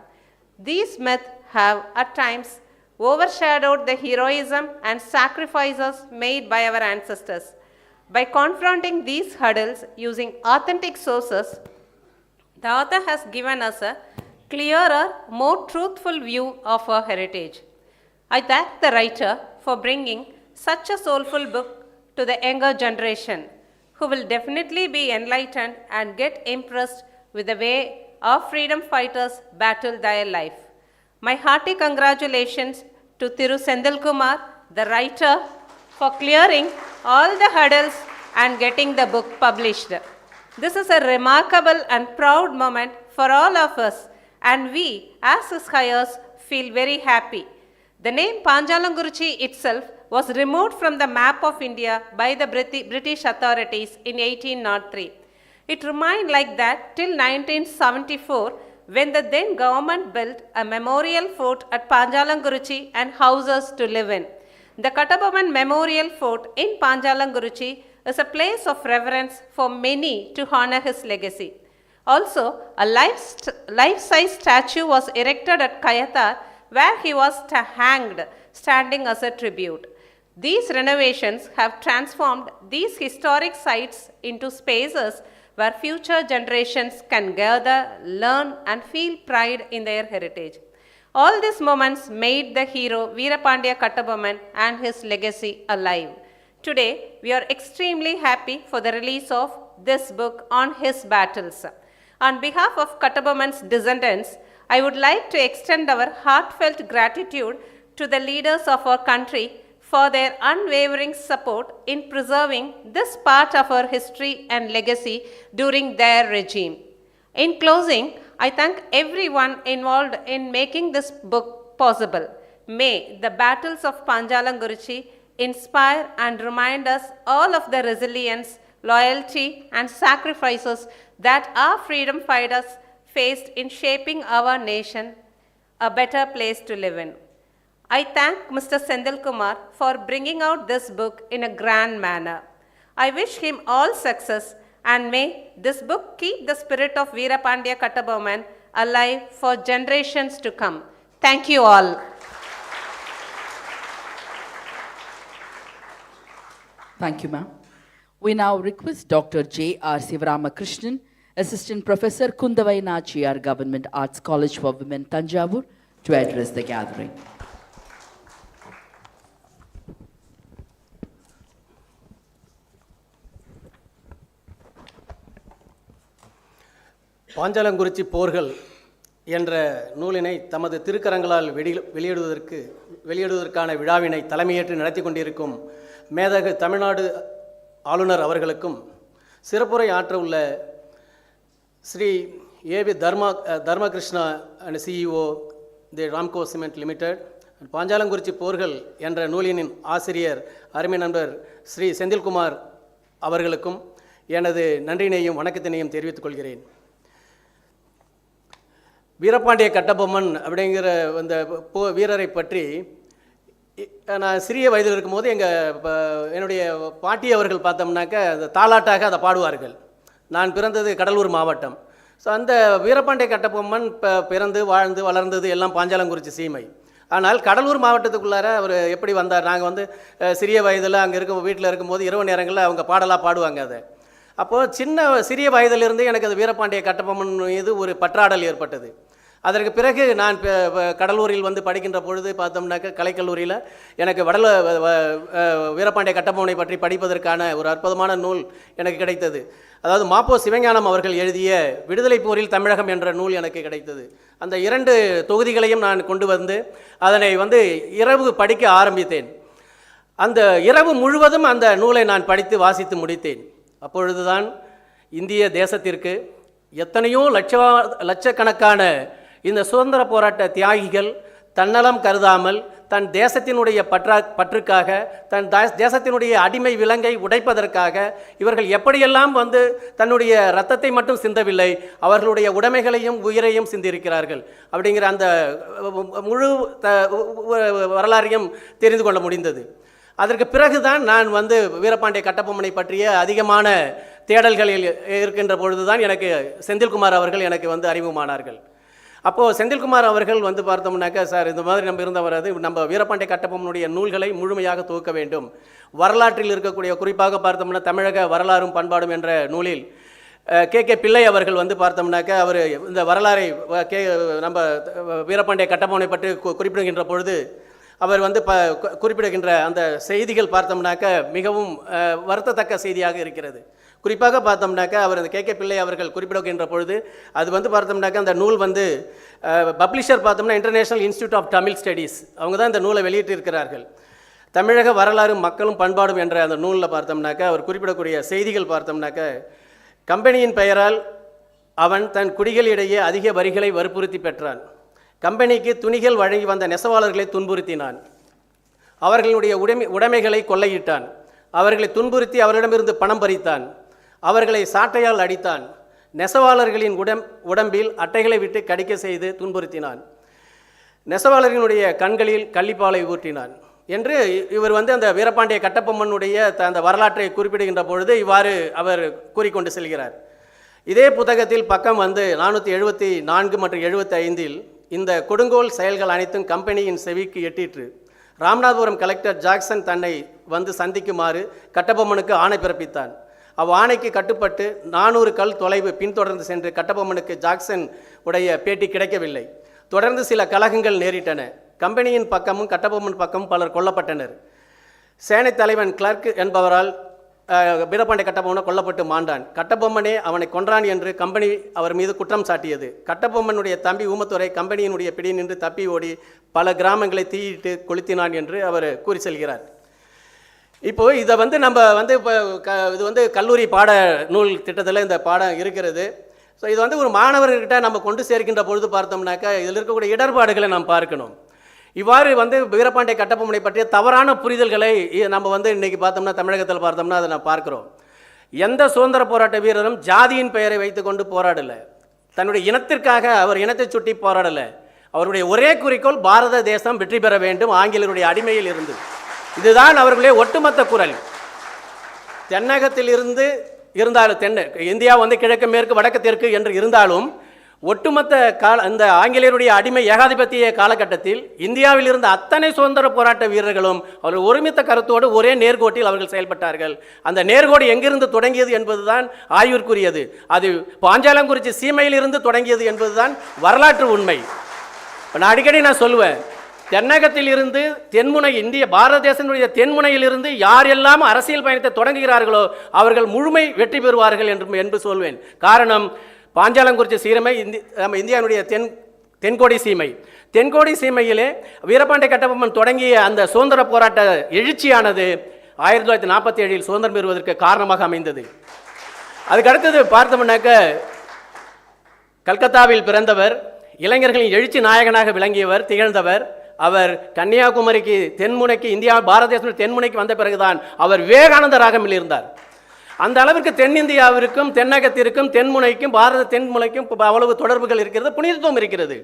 These myths have at times overshadowed the heroism and sacrifices made by our ancestors. By confronting these hurdles using authentic sources, the author has given us a clearer, more truthful view of our heritage. I thank the writer for bringing such a soulful book to the younger generation, who will definitely be enlightened and get impressed with the way our freedom fighters battled their life. My hearty congratulations to Thiru Sendil Kumar the writer, for clearing all the hurdles and getting the book published. This is a remarkable and proud moment for all of us, and we, as his heirs, feel very happy. The name Panjalanguruchi itself was removed from the map of India by the British authorities in 1803. It remained like that till 1974, when the then government built a memorial fort at Panjalanguruchi and houses to live in. The Kattabomman Memorial Fort in Panjalanguruchi is a place of reverence for many to honor his legacy. Also, a life-size statue was erected at Kayathar, where he was hanged, standing as a tribute. These renovations have transformed these historic sites into spaces where future generations can gather, learn, and feel pride in their heritage. All these moments made the hero Veerapandiya Kattabomman and his legacy alive. Today, we are extremely happy for the release of this book on his battles. On behalf of Kattabomman's descendants, I would like to extend our heartfelt gratitude to the leaders of our country for their unwavering support in preserving this part of our history and legacy during their regime. In closing, I thank everyone involved in making this book possible. May the battles of Panjalanguruchi inspire and remind us all of the resilience, loyalty, and sacrifices that our freedom fighters faced in shaping our nation a better place to live in. I thank Mr. Sendil Kumar for bringing out this book in a grand manner. I wish him all success, and may this book keep the spirit of Veerapandiya Kattabomman alive for generations to come. Thank you all. Thank you, ma'am. We now request Dr. J.R. Sivaramakrishnan, Assistant Professor, Kundavai Nachiyar Government Arts College for Women, Tanjavur, to address the gathering. Panchalankurichi போர்கள் என்ற நூலினை தமது திருக்கரங்களால் வெளியிடுவதற்கான விழாவினை தலைமையேற்று நடத்தி கொண்டிருக்கும் மேதகு தமிழ்நாடு ஆளுநர் அவர்களுக்கும் சிறப்புரை ஆற்ற உள்ள Shri AV Dharmakrishna and CEO the Ramco cement limited, Panchalankurichi போர்கள் என்ற நூலினின் ஆசிரியர் அருமை நண்பர் ஸ்ரீ செந்தில்குமார் அவர்களுக்கும் எனது நன்றியினையும் வணக்கத்தினையும் தெரிவித்துக் கொள்கிறேன். வீரபாண்டிய கட்டபொம்மன் அப்படிங்கிற அந்த வீரரை பற்றி நான் சிறிய வயதில் இருக்கும்போது என்னுடைய பாட்டி அவர்கள் பார்த்தோம்னாக்க அந்த தாலாட்டாக அதை பாடுவார்கள். நான் பிறந்தது கடலூர் மாவட்டம். ஸோ அந்த வீரபாண்டிய கட்டபொம்மன் பிறந்து வாழ்ந்து வளர்ந்தது எல்லாம் பாஞ்சாலங்குறிச்சி சீமை. ஆனால் கடலூர் மாவட்டத்துக்குள்ளார அவர் எப்படி வந்தார்? நாங்கள் சிறிய வயதில் அங்கே வீட்டில் இருக்கும்போது இரவு நேரங்களில் அவங்க பாடலாக பாடுவாங்க. அதை அப்போது சிறிய வயதிலிருந்து எனக்கு அது வீரபாண்டிய கட்டபொம்மன் மீது ஒரு பற்றாடல் ஏற்பட்டது. அதற்கு பிறகு நான் கடலூரில் படிக்கின்ற பொழுது பார்த்தோம்னாக்க கலைக்கல்லூரியில் எனக்கு வீரபாண்டிய கட்டபொம்மனை பற்றி படிப்பதற்கான ஒரு அற்புதமான நூல் எனக்கு கிடைத்தது. அதாவது மாப்போ சிவஞானம் அவர்கள் எழுதிய விடுதலை போரில் தமிழகம் என்ற நூல் எனக்கு கிடைத்தது. அந்த 2 தொகுதிகளையும் நான் கொண்டு வந்து அதனை இரவு படிக்க ஆரம்பித்தேன். அந்த இரவு முழுவதும் அந்த நூலை நான் படித்து வாசித்து முடித்தேன். அப்பொழுதுதான் இந்திய தேசத்திற்கு எத்தனையோ லட்சக்கணக்கான இந்த சுதந்திர போராட்ட தியாகிகள் தன்னலம் கருதாமல் தன் தேசத்தினுடைய பற்றுக்காக தன் தேசத்தினுடைய அடிமை விலங்கை உடைப்பதற்காக இவர்கள் எப்படியெல்லாம் தன்னுடைய இரத்தத்தை மட்டும் சிந்தவில்லை, அவர்களுடைய உடைமைகளையும் உயிரையும் சிந்திருக்கிறார்கள் அப்படிங்கிற அந்த முழு வரலாறையும் தெரிந்து கொள்ள முடிந்தது. அதற்கு பிறகுதான் நான் வீரபாண்டிய கட்டபொம்மனை பற்றிய அதிகமான தேடல்களில் இருக்கின்ற பொழுதுதான் எனக்கு செந்தில்குமார் அவர்கள் எனக்கு அறிமுகமானார்கள். அப்போது செந்தில்குமார் அவர்கள் பார்த்தோம்னாக்கா, சார் இந்த மாதிரி நம்ம இருந்தவர் நம்ம வீரபாண்டிய கட்டபொம்மனுடைய நூல்களை முழுமையாக துவக்க வேண்டும். வரலாற்றில் இருக்கக்கூடிய குறிப்பாக பார்த்தோம்னா தமிழக வரலாறும் பண்பாடும் என்ற நூலில் கே பிள்ளை அவர்கள் பார்த்தோம்னாக்கா அவர் இந்த வரலாறை நம்ம வீரபாண்டிய கட்டபொம்மனை பற்றி குறிப்பிடுகின்ற பொழுது அவர் குறிப்பிடுகின்ற அந்த செய்திகள் பார்த்தோம்னாக்க மிகவும் வருத்தத்தக்க செய்தியாக இருக்கிறது. குறிப்பாக பார்த்தோம்னாக்கா அவர் அந்த கே பிள்ளை அவர்கள் குறிப்பிடுகின்ற பொழுது அது பார்த்தோம்னாக்கா அந்த நூல் பப்ளிஷர் பார்த்தோம்னா international institute of Tamil studies அவங்க தான் இந்த நூலை வெளியிட்டிருக்கிறார்கள். தமிழக வரலாறு மக்களும் பண்பாடும் என்ற அந்த நூலில் பார்த்தோம்னாக்க அவர் குறிப்பிடக்கூடிய செய்திகள் பார்த்தோம்னாக்க, கம்பெனியின் பெயரால் அவன் தன் குடிகளிடையே அதிக வரிகளை வற்புறுத்தி பெற்றான். கம்பெனிக்கு துணிகள் வழங்கி வந்த நெசவாளர்களை துன்புறுத்தினான். அவர்களுடைய உடைமைகளை கொள்ளையிட்டான். அவர்களை துன்புறுத்தி அவர்களிடமிருந்து பணம் பறித்தான். அவர்களை சாட்டையால் அடித்தான். நெசவாளர்களின் உடம்பில் அட்டைகளை விட்டு கடிக்க செய்து துன்புறுத்தினான். நெசவாளர்களுடைய கண்களில் கள்ளிப்பாலை ஊற்றினான் என்று இவர் அந்த வீரபாண்டிய கட்டபொம்மனுடைய அந்த வரலாற்றை குறிப்பிடுகின்ற பொழுது இவ்வாறு அவர் கூறிக்கொண்டு செல்கிறார். இதே புத்தகத்தில் பக்கம் 474 மற்றும் 75 இந்த கொடுங்கோல் செயல்கள் அனைத்தும் கம்பெனியின் செவிக்கு எட்டிற்று. ராமநாதபுரம் கலெக்டர் ஜாக்சன் தன்னை சந்திக்குமாறு கட்டபொம்மனுக்கு ஆணை பிறப்பித்தான். ஆணைக்கு கட்டுப்பட்டு 400 கல் தொலைவு பின்தொடர்ந்து சென்று கட்டபொம்மனுக்கு ஜாக்சன் உடைய பேட்டி கிடைக்கவில்லை. தொடர்ந்து சில கலகங்கள் நேரிட்டன. கம்பெனியின் பக்கமும் கட்டபொம்மன் பக்கமும் பலர் கொல்லப்பட்டனர். சேனை தலைவன் கிளர்க் என்பவரால் வீரபாண்டிய கட்டபொம்மனை கொல்லப்பட்டு மாண்டான். கட்டபொம்மனே அவனை கொன்றான் என்று கம்பெனி அவர் மீது குற்றம் சாட்டியது. கட்டபொம்மனுடைய தம்பி ஊமத்துறை கம்பெனியினுடைய பிடி நின்று தப்பி ஓடி பல கிராமங்களை தீயிட்டு கொளுத்தினான் என்று அவர் கூறி செல்கிறார். இப்போது இதை நம்ம இப்போ இது கல்லூரி பாட நூல் திட்டத்தில் இந்த பாடம் இருக்கிறது. ஸோ இது ஒரு மாணவர்கிட்ட நம்ம கொண்டு சேர்க்கின்ற பொழுது பார்த்தோம்னாக்கா இதில் இருக்கக்கூடிய இடர்பாடுகளை நாம் பார்க்கணும். இவ்வாறு வீரபாண்டிய கட்டபொம்மனை பற்றிய தவறான புரிதல்களை நம்ம இன்றைக்கி பார்த்தோம்னா தமிழகத்தில் பார்த்தோம்னா அதை நான் பார்க்குறோம். எந்த சுதந்திர போராட்ட வீரரும் ஜாதியின் பெயரை வைத்துக்கொண்டு போராடலை. தன்னுடைய இனத்திற்காக அவர் இனத்தை சுட்டி போராடலை. அவருடைய ஒரே குறிக்கோள் பாரத தேசம் வெற்றி பெற வேண்டும் ஆங்கிலேயருடைய அடிமையில் இருந்து. இதுதான் அவர்களுடைய ஒட்டுமொத்த குரல். தென்னகத்தில் இருந்தாலும் இந்தியா கிழக்கு மேற்கு வடக்கு தெற்கு என்று இருந்தாலும் ஒட்டுமொத்த இந்த ஆங்கிலேயருடைய அடிமை ஏகாதிபத்திய காலகட்டத்தில் இந்தியாவில் இருந்த அத்தனை சுதந்திர போராட்ட வீரர்களும் அவர்கள் ஒருமித்த கருத்தோடு ஒரே நேர்கோட்டில் அவர்கள் செயல்பட்டார்கள். அந்த நேர்கோடு எங்கிருந்து தொடங்கியது என்பதுதான் ஆய்விற்குரியது. அது பாஞ்சாலங்குறிச்சி சீமையில் இருந்து தொடங்கியது என்பதுதான் வரலாற்று உண்மை. நான் அடிக்கடி சொல்லுவேன், தென்னகத்தில் இருந்து தென்முனை இந்திய பாரத தேசத்தினுடைய தென்முனையில் இருந்து யாரெல்லாம் அரசியல் பயணத்தை தொடங்குகிறார்களோ அவர்கள் முழுமை வெற்றி பெறுவார்கள் என்று சொல்வேன். காரணம், பாஞ்சாலங்குறிச்சி சீமை நம்ம இந்தியாவுடைய தென்கோடி சீமை. தென்கோடி சீமையிலே வீரபாண்டிய கட்டபொம்மன் தொடங்கிய அந்த சுதந்திர போராட்ட எழுச்சியானது 1947 சுதந்திரம் பெறுவதற்கு காரணமாக அமைந்தது. அதுக்கு அடுத்தது பார்த்தோம்னாக்க கல்கத்தாவில் பிறந்தவர், இளைஞர்களின் எழுச்சி நாயகனாக விளங்கியவர், திகழ்ந்தவர். அவர் கன்னியாகுமரிக்கு தென்முனைக்கு இந்தியா பாரத தேசத்தின் தென்முனைக்கு வந்த பிறகுதான் அவர் விவேகானந்தராக இருந்தார். அந்த அளவிற்கு தென்னிந்தியாவிற்கும் தென்னகத்திற்கும் தென்முனைக்கும் பாரத தென்முனைக்கும் அவ்வளவு தொடர்புகள் இருக்கிறது, புனிதத்துவம் இருக்கிறது.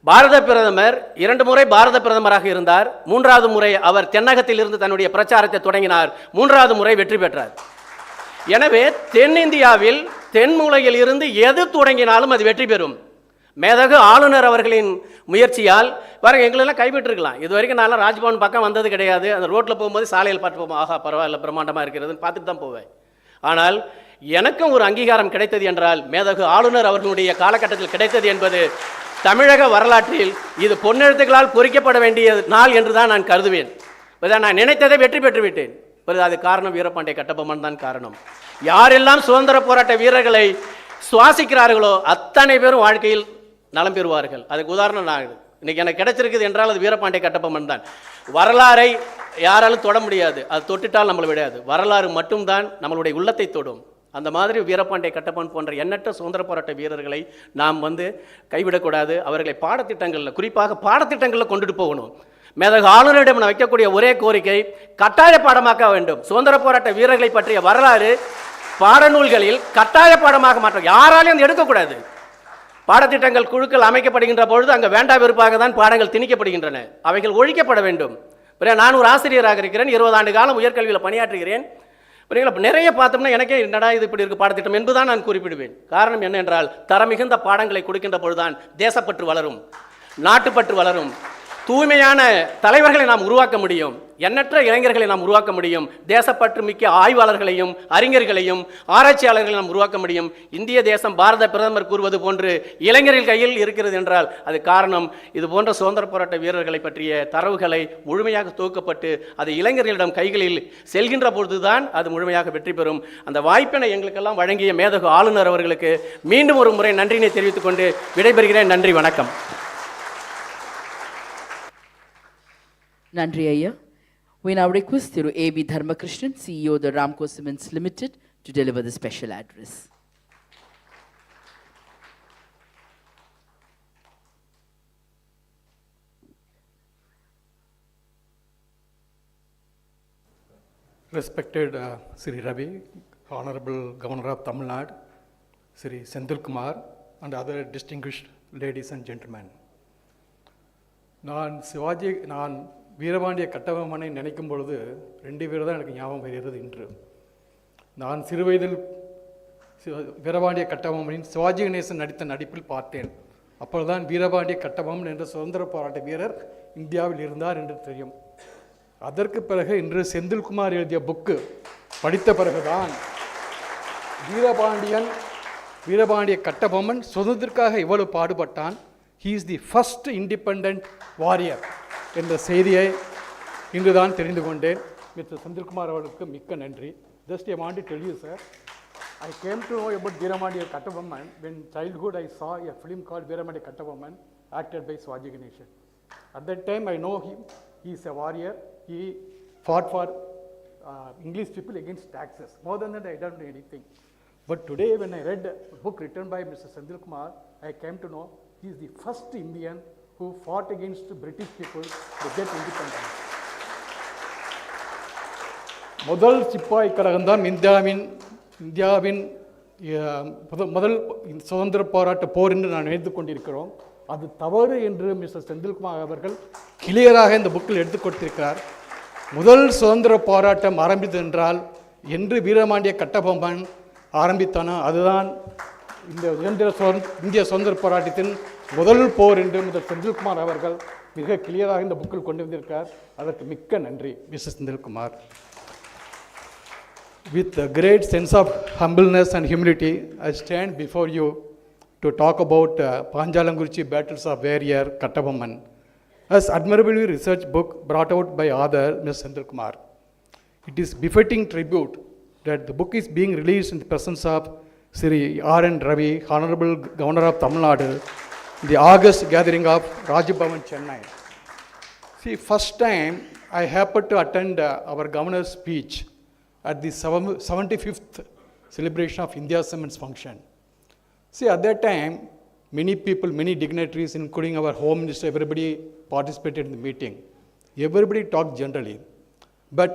பாரத பிரதமர் 2 முறை பாரத பிரதமராக இருந்தார். 3வது முறை அவர் தென்னகத்தில் இருந்து தன்னுடைய பிரச்சாரத்தை தொடங்கினார். 3வது முறை வெற்றி பெற்றார். எனவே தென்னிந்தியாவில் தென்மூலையில் இருந்து எது தொடங்கினாலும் அது வெற்றி பெறும். மேதகு ஆளுநர் அவர்களின் முயற்சியால் பாருங்க, எங்களெல்லாம் கைவிட்டிருக்கலாம். இது வரைக்கும் நான் ராஜ்பவன் பக்கம் வந்தது கிடையாது. அந்த ரோட்டில் போகும்போது சாலையில் பார்த்து போவோம், ஆஹா பரவாயில்ல பிரம்மாண்டமாக இருக்கிறதுன்னு பார்த்துட்டு தான் போவேன். ஆனால் எனக்கும் ஒரு அங்கீகாரம் கிடைத்தது என்றால் மேதகு ஆளுநர் அவர்களுடைய காலகட்டத்தில் கிடைத்தது என்பது தமிழக வரலாற்றில் இது பொன்னெழுத்துக்களால் பொறிக்கப்பட வேண்டிய நாள் என்று தான் நான் கருதுவேன். நான் நினைத்ததை வெற்றி பெற்று விட்டேன். அது காரணம் வீரபாண்டிய கட்டபொம்மன் தான் காரணம். யாரெல்லாம் சுதந்திர போராட்ட வீரர்களை சுவாசிக்கிறார்களோ அத்தனை பேரும் வாழ்க்கையில் நலம் பெறுவார்கள். அதுக்கு உதாரணம் நான் இன்னைக்கு எனக்கு கிடைச்சிருக்குது என்றால் அது வீரபாண்டிய கட்டபொம்மன் தான். வரலாறை யாராலும் தொட முடியாது, அது தொட்டுட்டால் நம்மளை விடாது. வரலாறு மட்டும்தான் நம்மளுடைய உள்ளத்தை தொடும். அந்த மாதிரி வீரபாண்டிய கட்டபொம்மன் போன்ற எண்ணற்ற சுதந்திர போராட்ட வீரர்களை நாம் கைவிடக்கூடாது. அவர்களை பாடத்திட்டங்களில், குறிப்பாக பாடத்திட்டங்களில் கொண்டுட்டு போகணும். மேதகு ஆளுநரிடம் நான் வைக்கக்கூடிய ஒரே கோரிக்கை, கட்டாய பாடமாக்க வேண்டும். சுதந்திர போராட்ட வீரர்களை பற்றிய வரலாறு பாடநூல்களில் கட்டாய பாடமாக மாற்ற யாராலையும் எடுக்கக்கூடாது. பாடத்திட்டங்கள் குழுக்கள் அமைக்கப்படுகின்ற பொழுது அங்கே வேண்டா வெறுப்பாக தான் பாடங்கள் திணிக்கப்படுகின்றன. அவைகள் ஒழிக்கப்பட வேண்டும். நான் ஒரு ஆசிரியராக இருக்கிறேன், 20 ஆண்டு காலம் உயர்கல்வியில் பணியாற்றுகிறேன். நிறைய பார்த்தோம்னா எனக்கே என்னடா இது இப்படி இருக்கு பாடத்திட்டம் என்பதுதான் நான் குறிப்பிடுவேன். காரணம் என்ன என்றால், தரமிகுந்த பாடங்களை கொடுக்கின்ற பொழுதுதான் தேசப்பற்று வளரும், நாட்டுப்பற்று வளரும், தூய்மையான தலைவர்களை நாம் உருவாக்க முடியும், எண்ணற்ற இளைஞர்களை நாம் உருவாக்க முடியும், தேசப்பற்று மிக்க ஆய்வாளர்களையும் அறிஞர்களையும் ஆராய்ச்சியாளர்களையும் நாம் உருவாக்க முடியும். இந்திய தேசம் பாரத பிரதமர் கூறுவது போன்று இளைஞர்கள் கையில் இருக்கிறது என்றால் அது காரணம் இது போன்ற சுதந்திர போராட்ட வீரர்களை பற்றிய தரவுகளை முழுமையாக தொகுக்கப்பட்டு அது இளைஞர்களிடம் கைகளில் செல்கின்ற பொழுதுதான் அது முழுமையாக வெற்றி பெறும். அந்த வாய்ப்பினை எங்களுக்கெல்லாம் வழங்கிய மேதகு ஆளுநர் அவர்களுக்கு மீண்டும் ஒரு முறை நன்றியினை தெரிவித்துக் கொண்டு விடைபெறுகிறேன். நன்றி, வணக்கம். நன்றி ஐயா. We now request Thiru A.B. Dharmakrishnan, CEO of the Ramco Cements Limited, to deliver the special address. Respected Sri Ravi, Honorable Governor of Tamilnadu, Sri Senthil Kumar, and other distinguished ladies and gentlemen. நான் வீரபாண்டிய கட்டபொம்மனை நினைக்கும் பொழுது ரெண்டு பேர் தான் எனக்கு ஞாபகம் வருகிறது இன்று. நான் சிறுவயதில் வீரபாண்டிய கட்டபொம்மனின் சிவாஜி கணேசன் நடித்த நடிப்பில் பார்த்தேன். அப்பொழுதுதான் வீரபாண்டிய கட்டபொம்மன் என்ற சுதந்திர போராட்ட வீரர் இந்தியாவில் இருந்தார் என்று தெரியும். அதற்கு பிறகு இன்று செந்தில்குமார் எழுதிய புக்கு படித்த பிறகுதான் வீரபாண்டிய கட்டபொம்மன் சுதந்திரத்திற்காக இவ்வளவு பாடுபட்டான், he is the first independent warrior என்ற செய்தியை இன்று தான் தெரிந்து கொண்டேன். மிஸ்டர் செந்தில்குமார் அவர்களுக்கு மிக்க நன்றி. Just I want to tell you, sir, I came to know about Veeramandiya Kattabomman when childhood I saw a film called Veeramandiya Kattabomman acted by Shivaji Ganeshan. At that time I know him, he is a warrior, he fought for English people against taxes. More than that I don't know anything. But today when I read a book written by Mr. Senthil Kumar, I came to know he is the first Indian who fought against British people to get independence. முதல் சிப்பாய் கழகம்தான் இந்தியாவின் முதல் சுதந்திர போராட்ட போர் என்று நான் நினைத்து கொண்டிருக்கிறோம். அது தவறு என்று மிஸ்டர் செந்தில்குமார் அவர்கள் கிளியராக இந்த புக்கில் எடுத்துக் கொடுத்திருக்கிறார். முதல் சுதந்திர போராட்டம் ஆரம்பித்தது என்றால் என்று வீரபாண்டிய கட்டபொம்மன் ஆரம்பித்தானோ அதுதான் இந்த இந்திய சுதந்திர போராட்டத்தின் முதல் போர் என்று மிஸ்டர் செந்தில்குமார் அவர்கள் மிக கிளியராக இந்த புக்கில் கொண்டு வந்திருக்கார். அதற்கு மிக்க நன்றி mister Senthilkumar. With a great sense of humbleness and humility, I stand before you to talk about Panjalanguruchi battles of warrior Kattabomman, as admirably researched book brought out by author Mr. Senthil Kumar. It is befitting tribute that the book is being released in the presence of Sri R.N. Ravi, Honorable Governor of Tamilnadu, in the August gathering of Raj Bhavan, Chennai. See, first time I happened to attend our governor's speech at the 75th celebration of India Cements function. See, at that time, many people, many dignitaries, including our Home Minister, everybody participated in the meeting. Everybody talked generally. But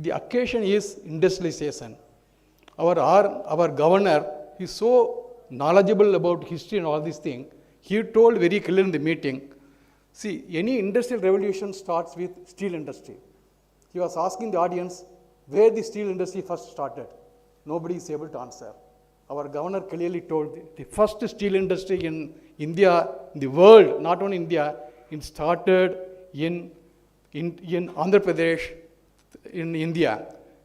the occasion is industrialization. Our governor is so knowledgeable about history and all these things. He told very clearly in the meeting, see, any industrial revolution starts with steel industry. He was asking the audience, where the steel industry first started? Nobody is able to answer. Our governor clearly told the first steel industry in India, in the world, not only India, it started in Andhra Pradesh, in India.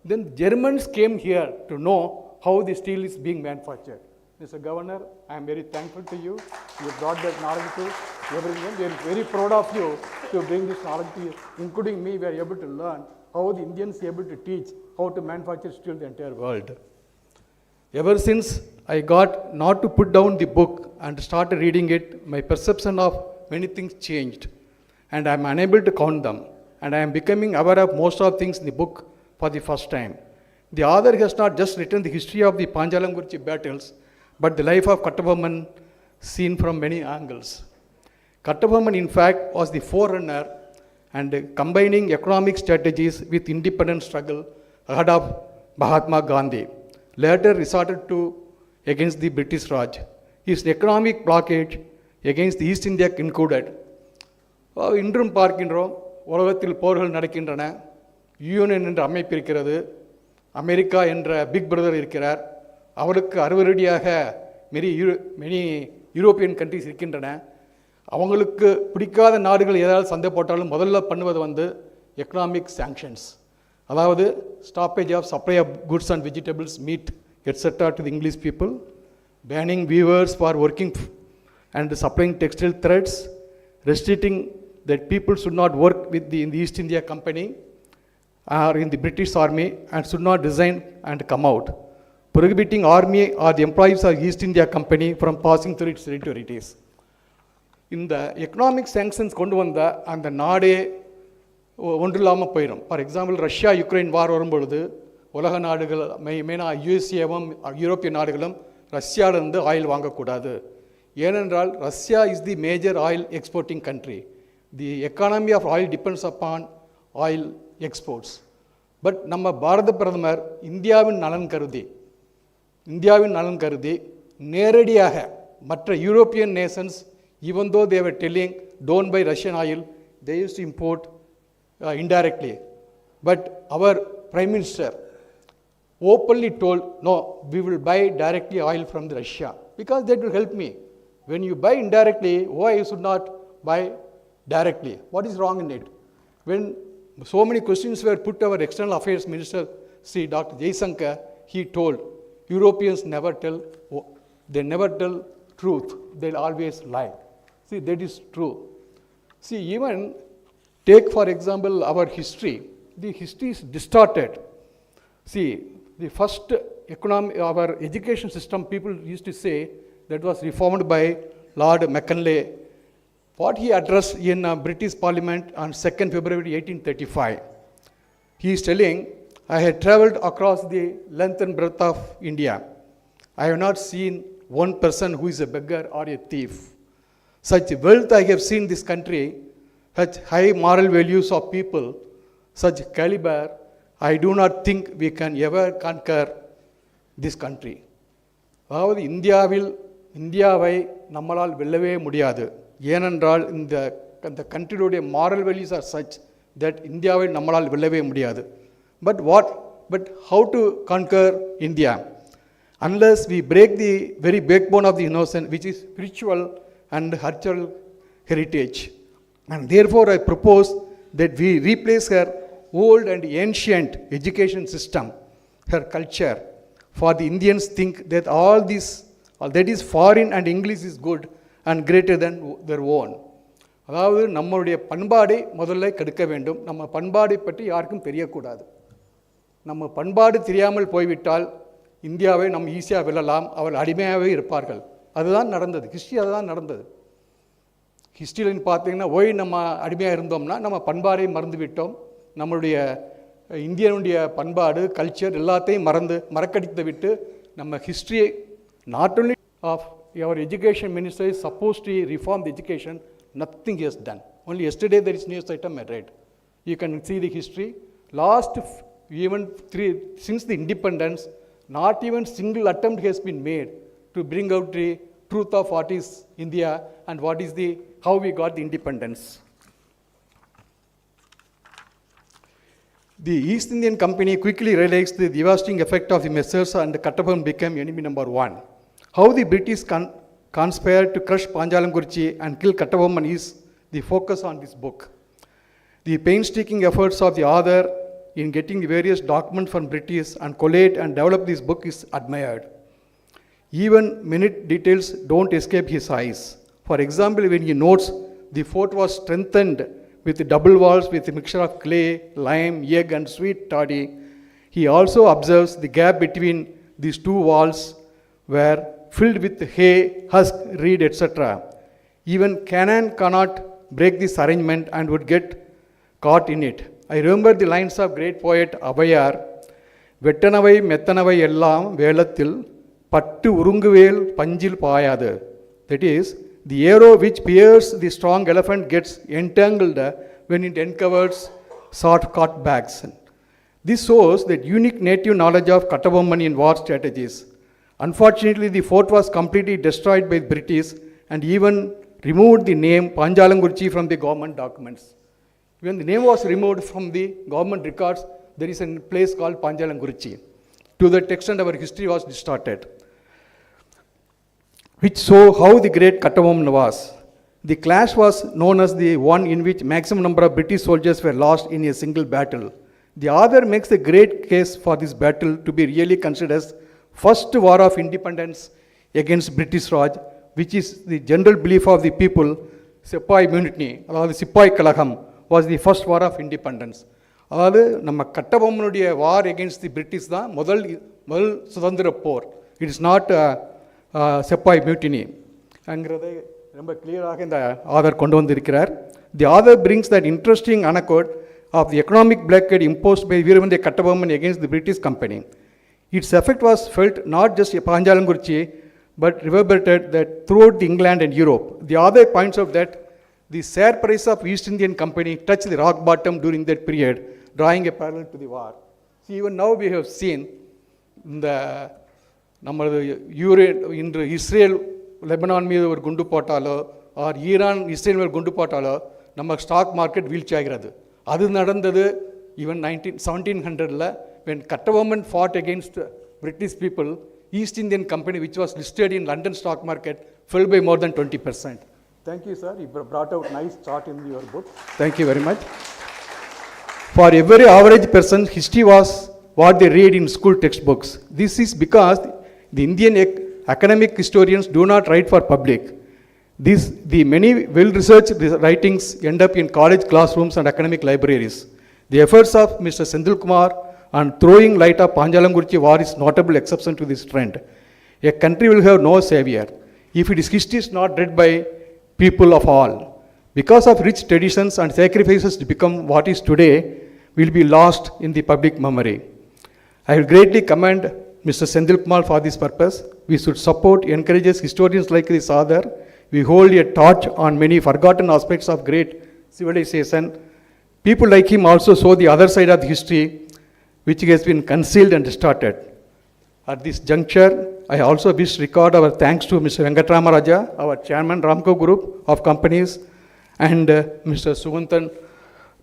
Then Germans came here to know how the steel is being manufactured. Mr. Governor, I am very thankful to you. You brought that knowledge to everyone. We are very proud of you to bring this knowledge to you, including me. We are able to learn how the Indians are able to teach how to manufacture steel in the entire world. Ever since I got not to put down the book and started reading it, my perception of many things changed, and I am unable to count them, and I am becoming aware of most of things in the book for the first time. The author has not just written the history of the Panjalanguruchi battles, but the life of Kattabomman seen from many angles. Kattabomman, in fact, was the forerunner and combining economic strategies with independent struggle ahead of Mahatma Gandhi, later resorted to against the British Raj. His economic blockade against the East India included. இன்றும் பார்க்கின்றோம், உலகத்தில் போர்கள் நடக்கின்றன, union என்ற அமைப்பு இருக்கிறது, America என்ற big brother இருக்கிறார், அவருக்கு அறுவரடியாக மெனி யூரோப்பியன் கண்ட்ரிஸ் இருக்கின்றன. அவங்களுக்கு பிடிக்காத நாடுகள் ஏதாவது சண்டை போட்டாலும் முதல்ல பண்ணுவது எக்கனாமிக் சாங்ஷன்ஸ், அதாவது stoppage of supply of goods and vegetables, meat etcetera to the English people, banning weavers for working and supplying textile threads, restricting that people should not work in the East India Company or in the British Army and should not resign and come out, prohibiting army or the employees of East India Company from passing through its territories. இந்த economic sanctions கொண்டு வந்த அந்த நாடே ஒன்று இல்லாமல் போயிடும். For example Russia Ukraine வார் வரும்பொழுது உலக நாடுகள் மெயினாக யுஎஸ்ஏவும் யூரோப்பிய நாடுகளும் ரஷ்யாவிலிருந்து ஆயில் வாங்கக்கூடாது. ஏனென்றால் Russia is the major oil exporting country. The economy of oil depends upon oil exports. But நம்ம பாரத பிரதமர் இந்தியாவின் நலன் கருதி நேரடியாக மற்ற European nations even though they were telling don't buy Russian oil, they used to import indirectly. But our Prime Minister openly told, no, we will buy directly oil from the Russia because that will help me. When you buy indirectly, why you should not buy directly? What is wrong in it? When so many questions were put to our External Affairs Minister, see Dr. Jaishankar, he told, Europeans never tell truth, they'll always lie. See, that is true. See, even take for example our history. The history is distorted. See, the first our education system, people used to say that was reformed by Lord Macaulay. What he addressed in British Parliament on 2nd February 1835. He is telling, I had travelled across the length and breadth of India. I have not seen one person who is a beggar or a thief. Such wealth I have seen this country, such high moral values of people, such caliber, I do not think we can ever conquer this country. அதாவது இந்தியாவை நம்மளால் வெல்லவே முடியாது. ஏனென்றால் இந்த கண்ட்ரியுடைய moral values are such that இந்தியாவை நம்மளால் வெல்லவே முடியாது. But how to conquer India? Unless we break the very backbone of the innocent, which is spiritual and cultural heritage. And therefore I propose that we replace her old and ancient education system, her culture, for the Indians think that all that is foreign and English is good and greater than their own. அதாவது நம்மளுடைய பண்பாடை முதல்ல கெடுக்க வேண்டும். நம்ம பண்பாடை பற்றி யாருக்கும் தெரியக்கூடாது. நம்ம பண்பாடு தெரியாமல் போய்விட்டால் இந்தியாவை நம்ம ஈஸியாக வெல்லலாம், அவள் அடிமையாகவே இருப்பார்கள். அதுதான் நடந்தது. ஹிஸ்ட்ரி அதுதான் நடந்தது. ஹிஸ்ட்ரியில் பார்த்தீங்கன்னா நம்ம அடிமையாக இருந்தோம்னா நம்ம பண்பாடை மறந்து விட்டோம். நம்மளுடைய இந்தியனுடைய பண்பாடு கல்ச்சர் எல்லாத்தையும் மறக்கடித்து விட்டு நம்ம ஹிஸ்ட்ரியை not only of our education minister is supposed to reform the education, nothing he has done. Only yesterday there is news item I read. You can see the history. Since the independence, not even single attempt has been made to bring out the truth of what is India and how we got the independence. The East Indian Company quickly realized the devastating effect of the measures and Kattabommam became enemy number one. How the British conspired to crush Panjalamkurchi and kill Kattabommam is the focus on this book. The painstaking efforts of the author in getting the various documents from British and collate and develop this book is admired. Even minute details don't escape his eyes. For example, when he notes the fort was strengthened with double walls with a mixture of clay, lime, egg and sweet toddy, he also observes the gap between these two walls were filled with hay, husk, reed, etc. Even cannon cannot break this arrangement and would get caught in it. I remember the lines of great poet Abhayar, வெட்டனவை மெத்தனவை எல்லாம் வேளத்தில் பட்டு உருங்குவேல் பஞ்சில் பாயாது. That is, the arrow which pierces the strong elephant gets entangled when it uncovers short-cut bags. This shows that unique native knowledge of Kattabommam in war strategies. Unfortunately, the fort was completely destroyed by the British and even removed the name Panjalamkurchi from the government documents. When the name was removed from the government records, there is a place called Panjalamkurchi. To that extent, our history was distorted, which show how the great Kattabommam was. The clash was known as the one in which maximum number of British soldiers were lost in a single battle. The author makes a great case for this battle to be really considered as first war of independence against British Raj, which is the general belief of the people. Sepoy mutiny, அதாவது சிப்பாய் கலகம், was the first war of independence. அதாவது நம்ம கட்டபொம்மனுடைய வார் against தி British தான் முதல் சுதந்திர போர். It is not sepoy mutiny அங்கிறதை ரொம்ப கிளியராக இந்த ஆதர் கொண்டு வந்திருக்கிறார். The author brings that interesting anecdote of the economic blockade imposed by Veeramandya Kattabomman against the British company. Its effect was felt not just in Panjalankurchi, but reverberated that throughout England and Europe. The author points out that the share price of East Indian Company touched the rock bottom during that period, drawing a parallel to the war. See, even now we have seen the in Israel, Lebanon மீது ஒரு குண்டு போட்டாலோ R Iran Israel மேல் குண்டு போட்டாலோ நம்ம stock market வீழ்ச்சி ஆகிறது. அது நடந்தது even 1700 when Kattabomman fought against British people, East Indian Company, which was listed in London stock market, fell by more than 20%. Thank you, sir. You brought out nice chart in your book. Thank you very much. For every average person, history was what they read in school textbooks. This is because the Indian academic historians do not write for public. The many well-researched writings end up in college classrooms and academic libraries. The efforts of Mr. Senthil Kumar on throwing light of Panjalankurchi war is notable exception to this trend. A country will have no savior if its history is not read by people of all. Because of rich traditions and sacrifices to become what is today will be lost in the public memory. I will greatly commend Mr. Senthil Kumar for this purpose. We should support, encourage historians like this author. We hold a torch on many forgotten aspects of great civilization. People like him also show the other side of the history, which has been concealed and distorted. At this juncture, I also wish to record our thanks to Mr. Venkatrama Raja, our chairman, Ramco Group of Companies, and Mr. Sugantan,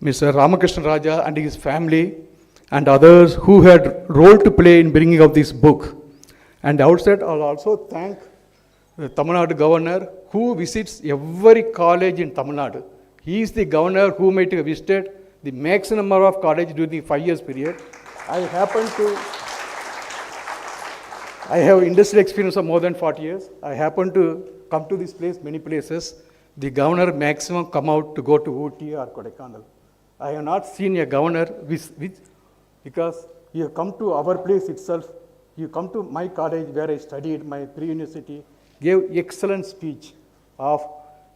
Mr. Ramakrishna Raja and his family, and others who had role to play in bringing out this book. And outside, I'll also thank the Tamilnadu governor who visits every college in Tamilnadu. He is the governor who might have visited the maximum number of colleges during the 5 years period. I have industrial experience of more than 40 years. I happen to come to this place, many places. The governor maximum come out to go to Ooty or Kodaikanal. I have not seen a governor which because you come to our place itself, you come to my college where I studied, my pre-university, gave excellent speech of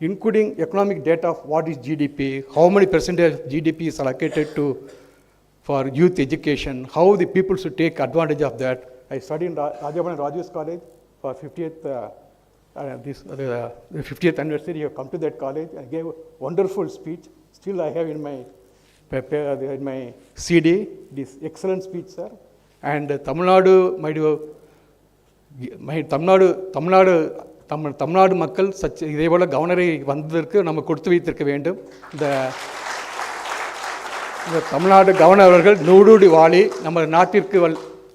including economic data of what is GDP, how many percentage GDP is allocated to for youth education, how the people should take advantage of that. I studied in Rajavan Rajesh College for 50th anniversary. I have come to that college. I gave a wonderful speech. Still I have in my CD this excellent speech, sir. And Tamilnadu, Tamil Nadu மக்கள் இதே போல் கவர்னரை வந்ததற்கு நம்ம கொடுத்து வைத்திருக்க வேண்டும். இந்த Tamil Nadu governor அவர்கள் நூடுடி வாழி நம்ம நாட்டிற்கு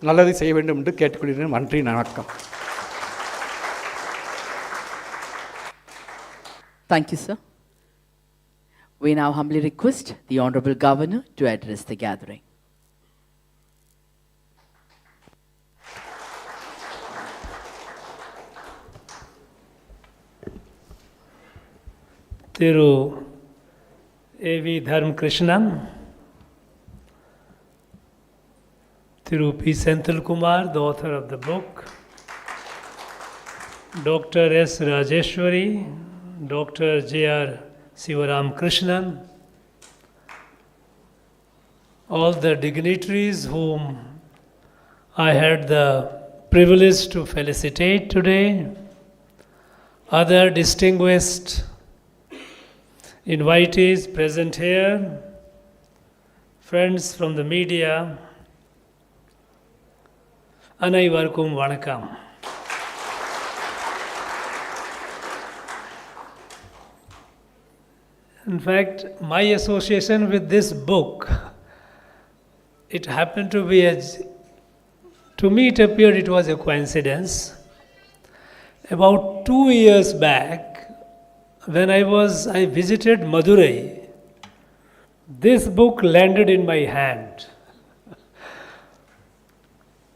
நல்லதை செய்ய வேண்டும் என்று கேட்டுக்கொள்கிறேன். நன்றி, வணக்கம். Thank you, sir. We now humbly request the Honorable Governor to address the gathering. Thiru A.V. Dharm Krishnan, Thiru P. Senthil Kumar, the author of the book, Dr. S. Rajeshwari, Dr. J.R. Sivaram Krishnan, all the dignitaries whom I had the privilege to felicitate today, other distinguished invitees present here, friends from the media, அனைவருக்கும் வணக்கம். In fact, my association with this book, it happened to be to me it appeared it was a coincidence. About 2 years back, when I visited Madurai, this book landed in my hand.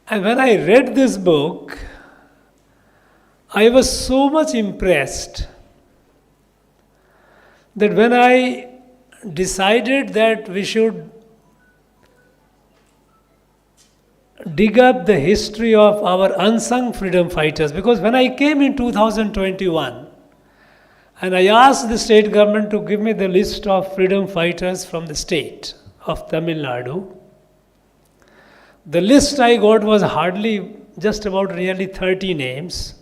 And when I read this book, I was so much impressed that when I decided that we should dig up the history of our unsung freedom fighters, because when I came in 2021, and I asked the state government to give me the list of freedom fighters from the state, of Tamilnadu. The list I got was hardly just about nearly 30 names.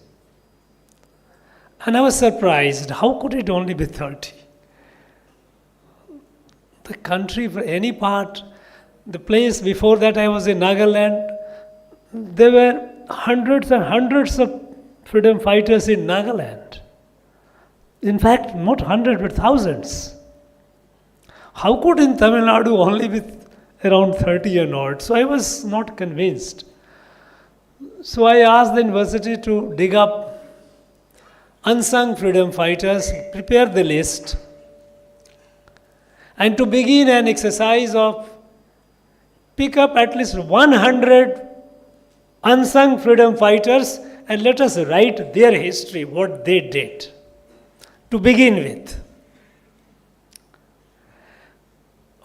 And I was surprised, how could it only be 30? The country, for any part, the place before that I was in Nagaland, there were hundreds and hundreds of freedom fighters in Nagaland. In fact, not hundreds, but thousands. How could in Tamil Nadu only be around 30 or not? So I was not convinced. So I asked the university to dig up unsung freedom fighters, prepare the list, and to begin an exercise of pick up at least 100 unsung freedom fighters and let us write their history, what they did, to begin with.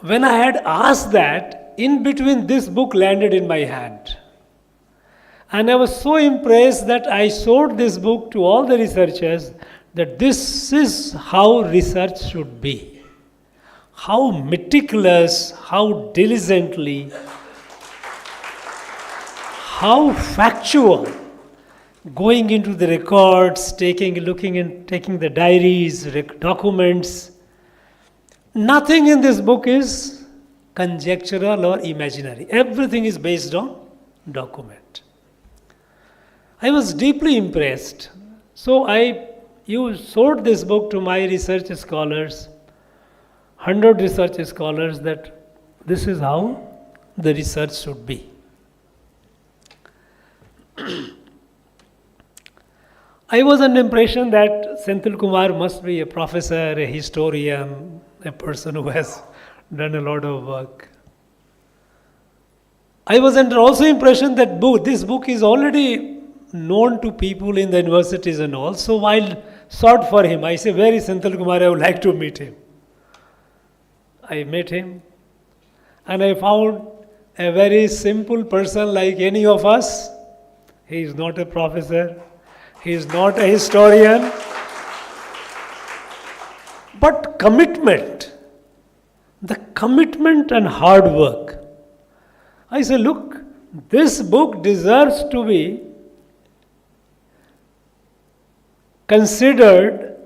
When I had asked that, in between this book landed in my hand. And I was so impressed that I showed this book to all the researchers that this is how research should be. How meticulous, how diligently, how factual, going into the records, taking the diaries, documents. Nothing in this book is conjectural or imaginary. Everything is based on document. I was deeply impressed. So you showed this book to my research scholars, 100 research scholars, that this is how the research should be. I was under the impression that Senthil Kumar must be a professor, a historian, a person who has done a lot of work. I was under also impression that this book is already known to people in the universities and all. So while sought for him, I say, where is Senthil Kumar? I would like to meet him. I met him and I found a very simple person like any of us. He is not a professor. He is not a historian. But commitment, the commitment and hard work. I say, look, this book deserves to be considered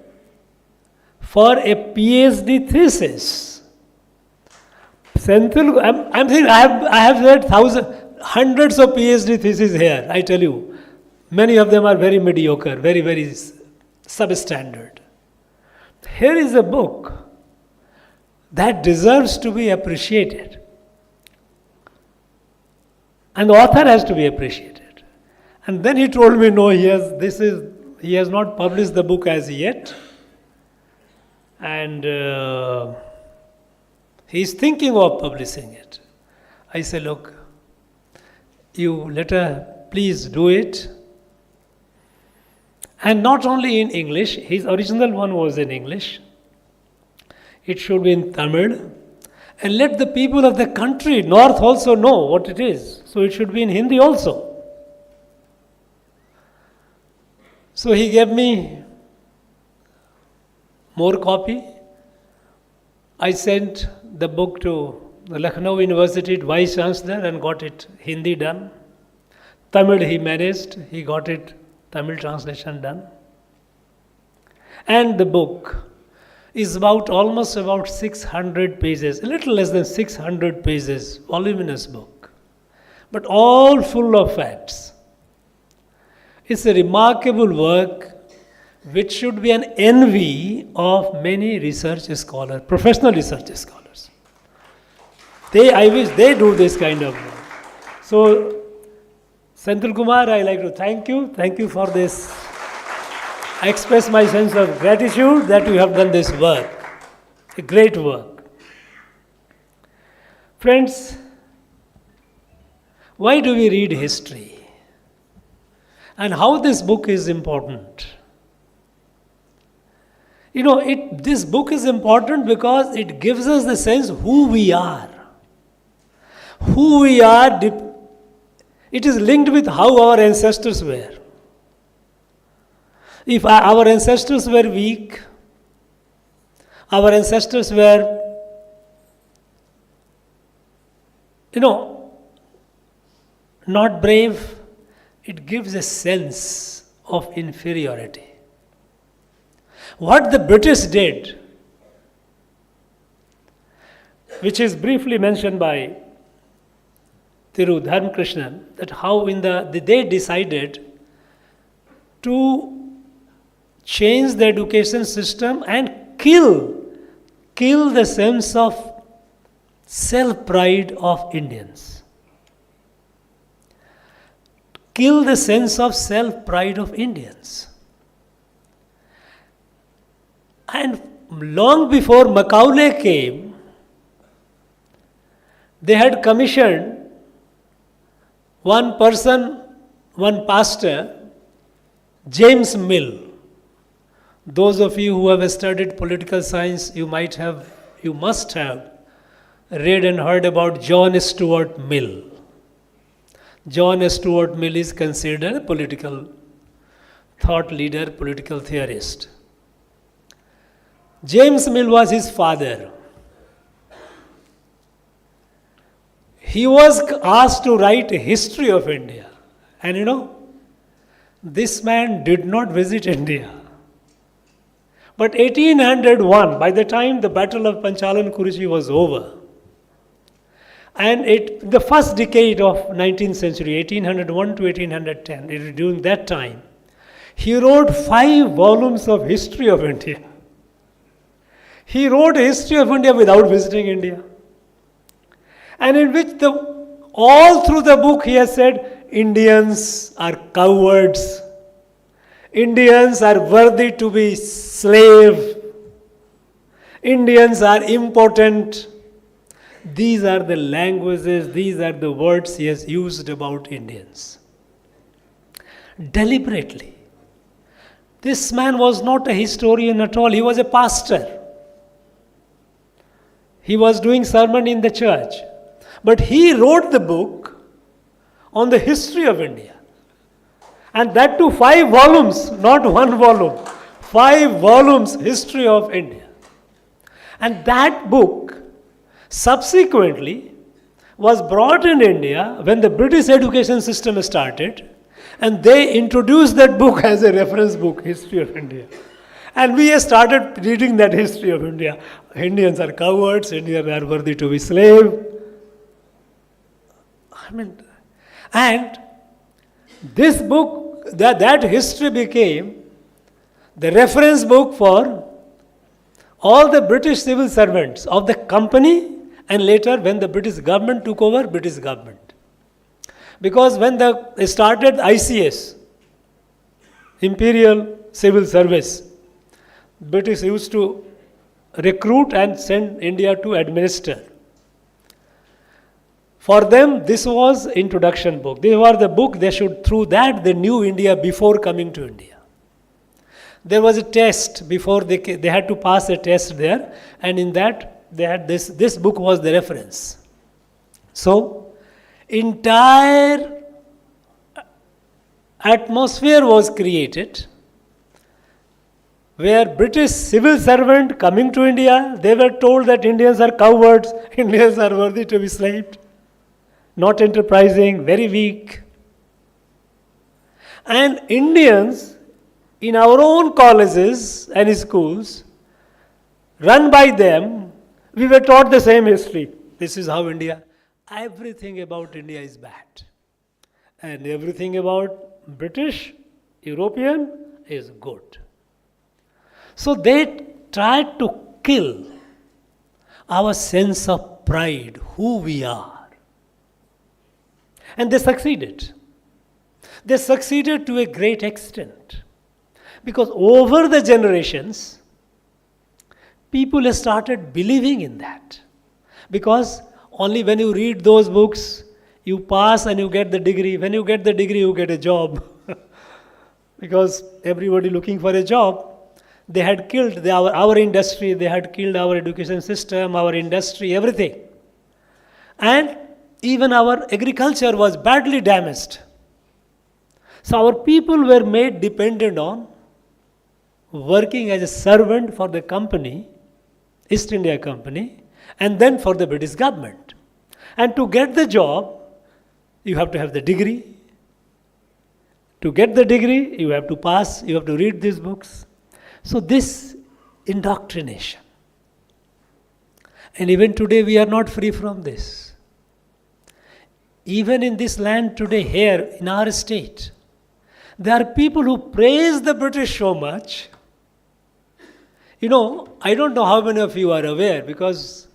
for a PhD thesis. Senthil, I'm saying I have read hundreds of PhD theses here, I tell you. Many of them are very mediocre, very, very substandard. Here is a book that deserves to be appreciated. And the author has to be appreciated. And then he told me, no, he has not published the book as yet. And he is thinking of publishing it. I say, look, you please do it. And not only in English, his original one was in English. It should be in Tamil. And let the people of the country, North, also know what it is. So it should be in Hindi also. So he gave me more copy. I sent the book to the Lucknow University Vice Chancellor and got it Hindi done. Tamil he managed, he got it Tamil translation done. And the book is almost about 600 pages, a little less than 600 pages, voluminous book, but all full of facts. It's a remarkable work which should be an envy of many research scholars, professional research scholars. I wish they do this kind of work. So, Senthil Kumar, I like to thank you. Thank you for this. I express my sense of gratitude that you have done this work. A great work. Friends, why do we read history? And how this book is important? This book is important because it gives us the sense who we are. Who we are, it is linked with how our ancestors were. If our ancestors were weak, our ancestors were you know, not brave, it gives a sense of inferiority. What the British did, which is briefly mentioned by Thiru Dharmkrishnan, that how they decided to change the education system and kill the sense of self-pride of Indians. Kill the sense of self-pride of Indians. And long before Macaulay came, they had commissioned one person, one pastor, James Mill. Those of you who have studied political science, you must have read and heard about John Stuart Mill. John Stuart Mill is considered a political thought leader, political theorist. James Mill was his father. He was asked to write a history of India. And you know, this man did not visit India. But 1801, by the time the Battle of Panchalan-Kuruchi was over, and the first decade of 19th century, 1801 to 1810, during that time, he wrote 5 volumes of history of India. He wrote a history of India without visiting India. And in which all through the book he has said, Indians are cowards. Indians are worthy to be slave. Indians are impotent. These are the languages, these are the words he has used about Indians. Deliberately. This man was not a historian at all, he was a pastor. He was doing sermon in the church. But he wrote the book on the history of India. And that too 5 volumes, not 1 volume. 5 volumes, history of India. And that book subsequently was brought in India when the British education system started, and they introduced that book as a reference book, History of India. And we started reading that history of India. Indians are cowards, Indians are worthy to be slave. And this book, that history became the reference book for all the British civil servants of the company, and later when the British government took over, British government. Because when they started ICS, Imperial Civil Service, British used to recruit and send India to administer. For them, this was introduction book. They were the book, through that they knew India before coming to India. There was a test before they had to pass a test there, and in that they had this book was the reference. So, entire atmosphere was created where British civil servant coming to India, they were told that Indians are cowards, Indians are worthy to be slaved, not enterprising, very weak. And Indians in our own colleges and schools, run by them, we were taught the same history. This is how India, everything about India is bad. And everything about British, European is good. So they tried to kill our sense of pride, who we are. And they succeeded. They succeeded to a great extent. Because over the generations, people started believing in that. Because only when you read those books, you pass and you get the degree. When you get the degree, you get a job. Because everybody looking for a job, they had killed our industry, they had killed our education system, our industry, everything. And even our agriculture was badly damaged. So our people were made dependent on working as a servant for the company, East India Company, and then for the British government. And to get the job, you have to have the degree. To get the degree, you have to pass, you have to read these books. So this indoctrination. And even today we are not free from this. Even in this land today, here in our state, there are people who praise the British so much. You know, I don't know how many of you are aware, because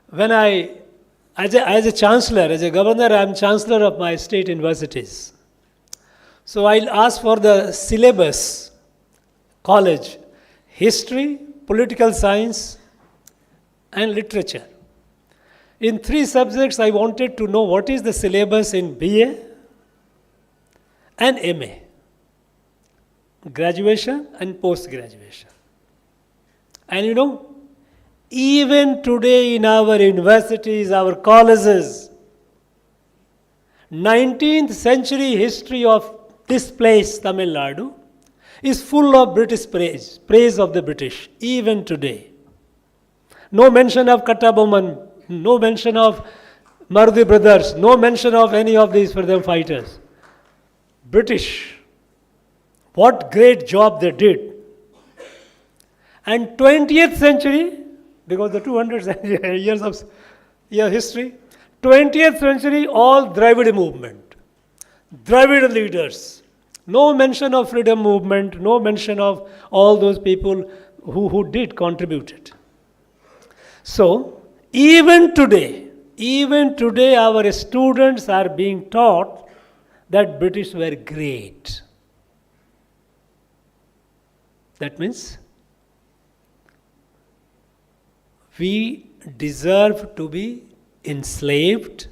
when as a chancellor, as a governor, I am chancellor of my state universities. So I'll ask for the syllabus, college, history, political science, and literature. In 3 subjects, I wanted to know what is the syllabus in BA and MA, graduation and post-graduation. And you know, even today in our universities, our colleges, 19th century history of this place, Tamilnadu, is full of British praise of the British, even today. No mention of Kattabomman, no mention of Marudi brothers, no mention of any of these freedom fighters. British, what great job they did. And 20th century, because the 200 years of history, 20th century, all Dravid movement, Dravid leaders. No mention of freedom movement, no mention of all those people who did contribute it. So, even today our students are being taught that British were great. That means we deserve to be enslaved,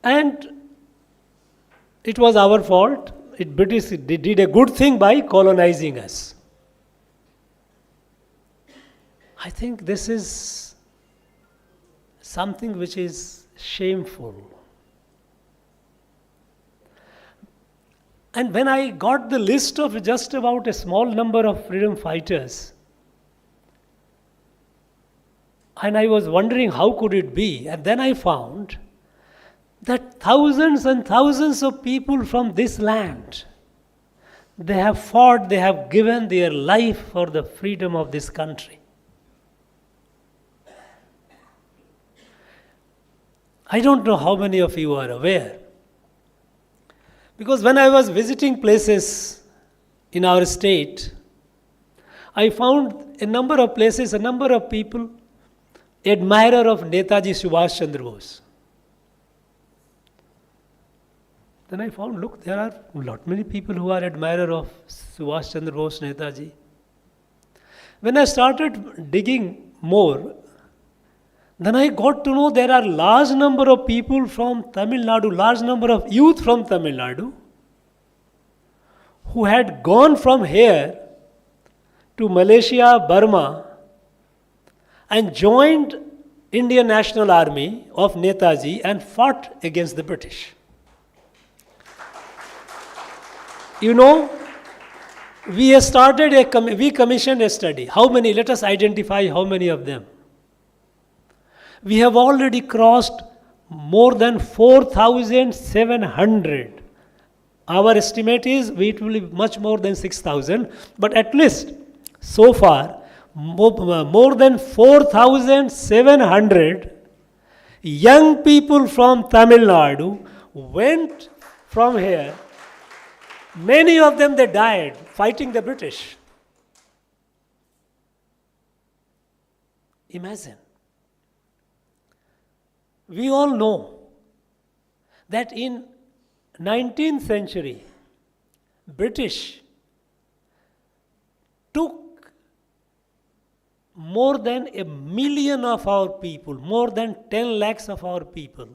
and it was our fault. British did a good thing by colonizing us. I think this is something which is shameful. And when I got the list of just about a small number of freedom fighters, and I was wondering how could it be, and then I found that thousands and thousands of people from this land, they have fought, they have given their life for the freedom of this country. I don't know how many of you are aware, because when I was visiting places in our state, I found a number of places, a number of people, admirer of Netaji Subhash Chandra Bose. Then I found, look, there are not many people who are admirer of Subhash Chandra Bose, Netaji. When I started digging more, then I got to know there are large number of people from Tamil Nadu, large number of youth from Tamil Nadu, who had gone from here to Malaysia, Burma, and joined Indian National Army of Netaji and fought against the British. You know, we commissioned a study. How many? Let us identify how many of them. We have already crossed more than 4,700. Our estimate is it will be much more than 6,000, but at least so far, more than 4,700 young people from Tamil Nadu went from here. Many of them, they died fighting the British. Imagine. We all know that in 19th century, British took more than 1 million of our people, more than 10 lakhs of our people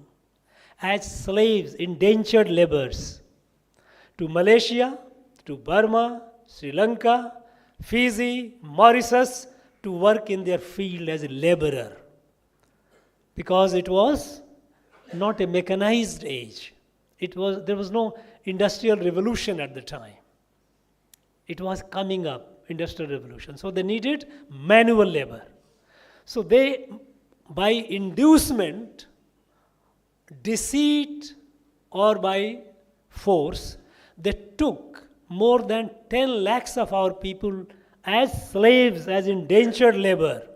as slaves, indentured laborers, to Malaysia, to Burma, Sri Lanka, Fiji, Mauritius, to work in their field as a laborer. Because it was not a mechanized age. There was no industrial revolution at the time. It was coming up, industrial revolution. So they needed manual labor. So by inducement, deceit, or by force, they took more than 10 lakhs of our people as slaves, as indentured labor,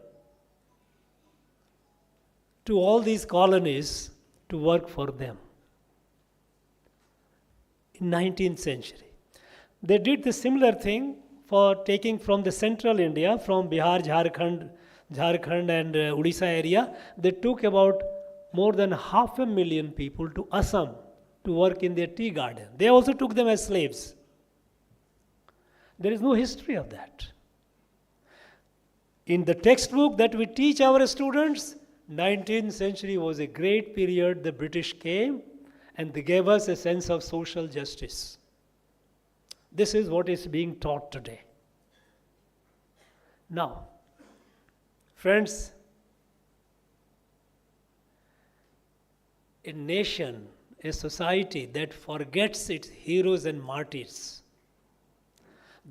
to all these colonies to work for them. In 19th century. They did the similar thing for taking from the central India, from Bihar, Jharkhand and Odisha area. They took about more than 500,000 people to Assam to work in their tea garden. They also took them as slaves. There is no history of that. In the textbook that we teach our students, 19th century was a great period. The British came and they gave us a sense of social justice. This is what is being taught today. Now, friends, a nation, a society that forgets its heroes and martyrs,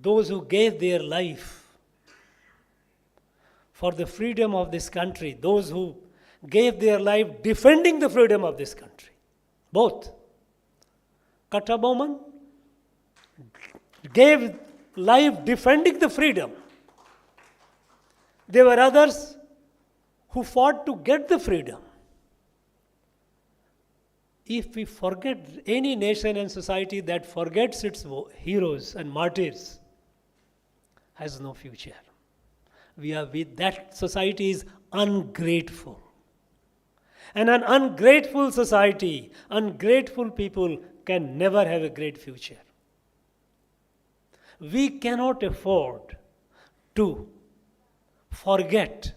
those who gave their life for the freedom of this country, those who gave their life defending the freedom of this country. Both. Kattabomman gave life defending the freedom. There were others who fought to get the freedom. If we forget, any nation and society that forgets its heroes and martyrs has no future. That society is ungrateful. And an ungrateful society, ungrateful people can never have a great future. We cannot afford to forget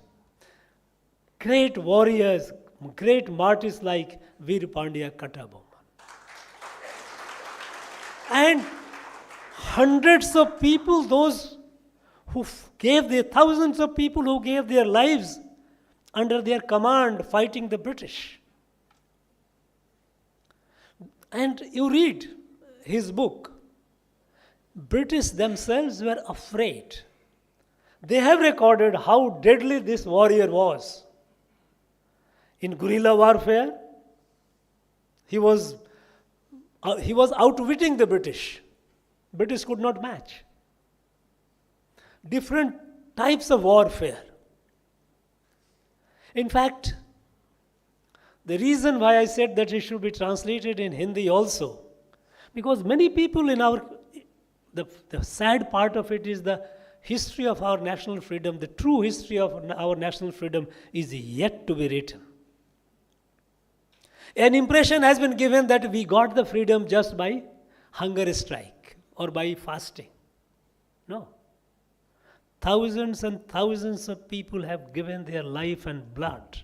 great warriors, great martyrs like Veer Pandya Kattabomman. And hundreds of people, those who gave their, thousands of people who gave their lives under their command fighting the British. And you read his book. British themselves were afraid. They have recorded how deadly this warrior was. In guerrilla warfare, he was outwitting the British. British could not match. Different types of warfare. In fact, the reason why I said that it should be translated in Hindi also, because many people in the sad part of it is the history of our national freedom, the true history of our national freedom is yet to be written. An impression has been given that we got the freedom just by hunger strike or by fasting. No. Thousands and thousands of people have given their life and blood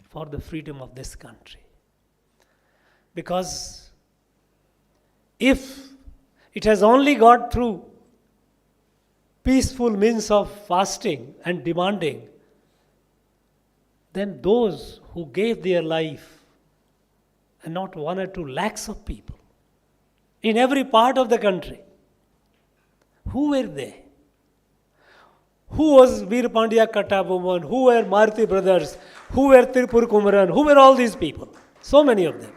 for the freedom of this country. Because if it has only got through peaceful means of fasting and demanding, then those who gave their life, and not 1 or 2 lakhs of people, in every part of the country, who were they? Who was Veer Pandya Kattabomman? Who were Maruti brothers? Who were Tirupur Kumaran? Who were all these people? So many of them.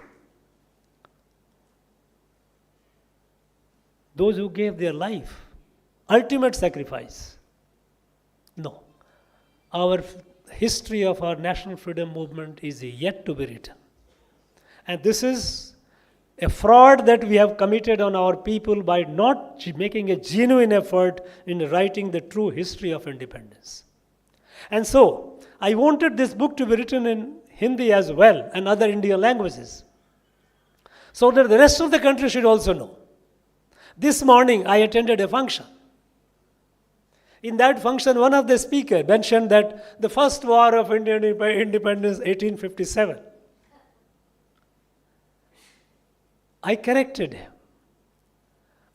Those who gave their life, ultimate sacrifice. No. Our history of our national freedom movement is yet to be written. And this is a fraud that we have committed on our people by not making a genuine effort in writing the true history of independence. And so, I wanted this book to be written in Hindi as well and other Indian languages, so that the rest of the country should also know. This morning, I attended a function. In that function, one of the speakers mentioned that the first war of Indian independence, 1857. I corrected him.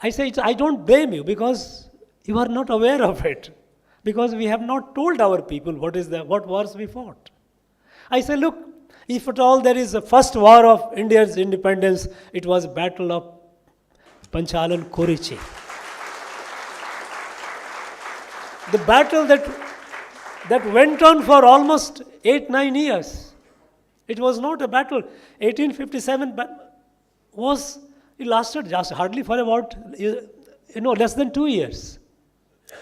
I said, I don't blame you because you are not aware of it. Because we have not told our people what wars we fought. I said, look, if at all there is a first war of India's independence, it was Battle of Panchalan Korichi. The battle that that went on for almost 8-9 years. It was not a battle. 1857 it lasted just hardly for about less than 2 years.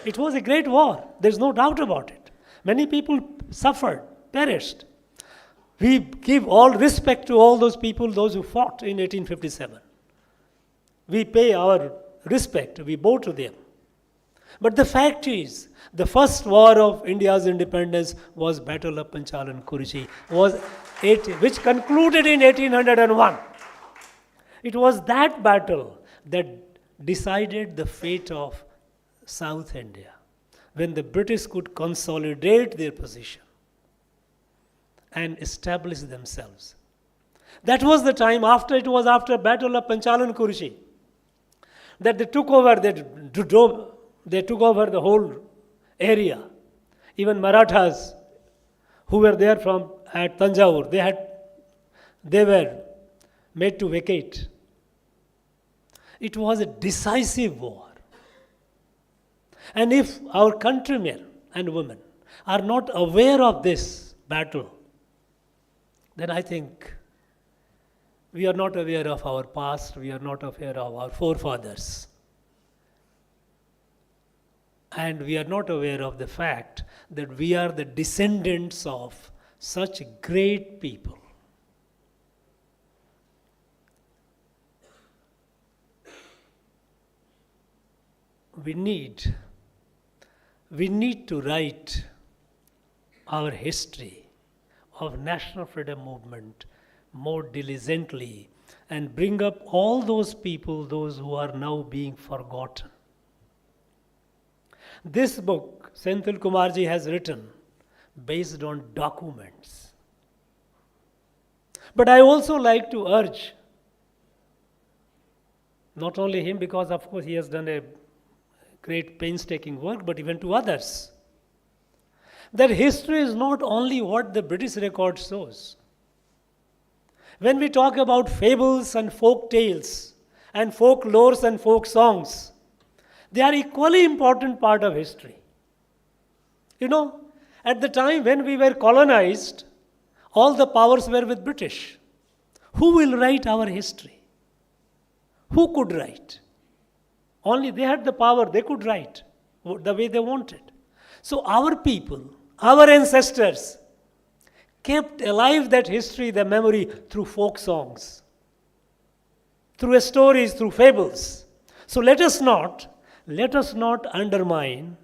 It was a great war. There's no doubt about it. Many people suffered, perished. We give all respect to all those people, those who fought in 1857. We pay our respect, we bow to them. But the fact is, the first war of India's independence was Battle of Panchalan Kuruchi, which concluded in 1801. It was that battle that decided the fate of South India, when the British could consolidate their position and establish themselves. That was the time after Battle of Panchalan Kuruchi that they took over the whole area. Even Marathas who were there from at Tanjore, they were made to vacate. It was a decisive war. And if our countrymen and women are not aware of this battle, then I think we are not aware of our past, we are not aware of our forefathers. And we are not aware of the fact that we are the descendants of such great people. We need to write our history of national freedom movement more diligently and bring up all those people, those who are now being forgotten. This book, Senthil Kumarji has written based on documents. But I also like to urge, not only him, because of course he has done a great painstaking work, but even to others, that history is not only what the British record shows. When we talk about fables and folk tales and folklores and folk songs, they are equally important part of history. At the time when we were colonized, all the powers were with British. Who will write our history? Who could write? Only they had the power, they could write the way they wanted. So our people, our ancestors, kept alive that history, the memory, through folk songs, through stories, through fables. So let us not undermine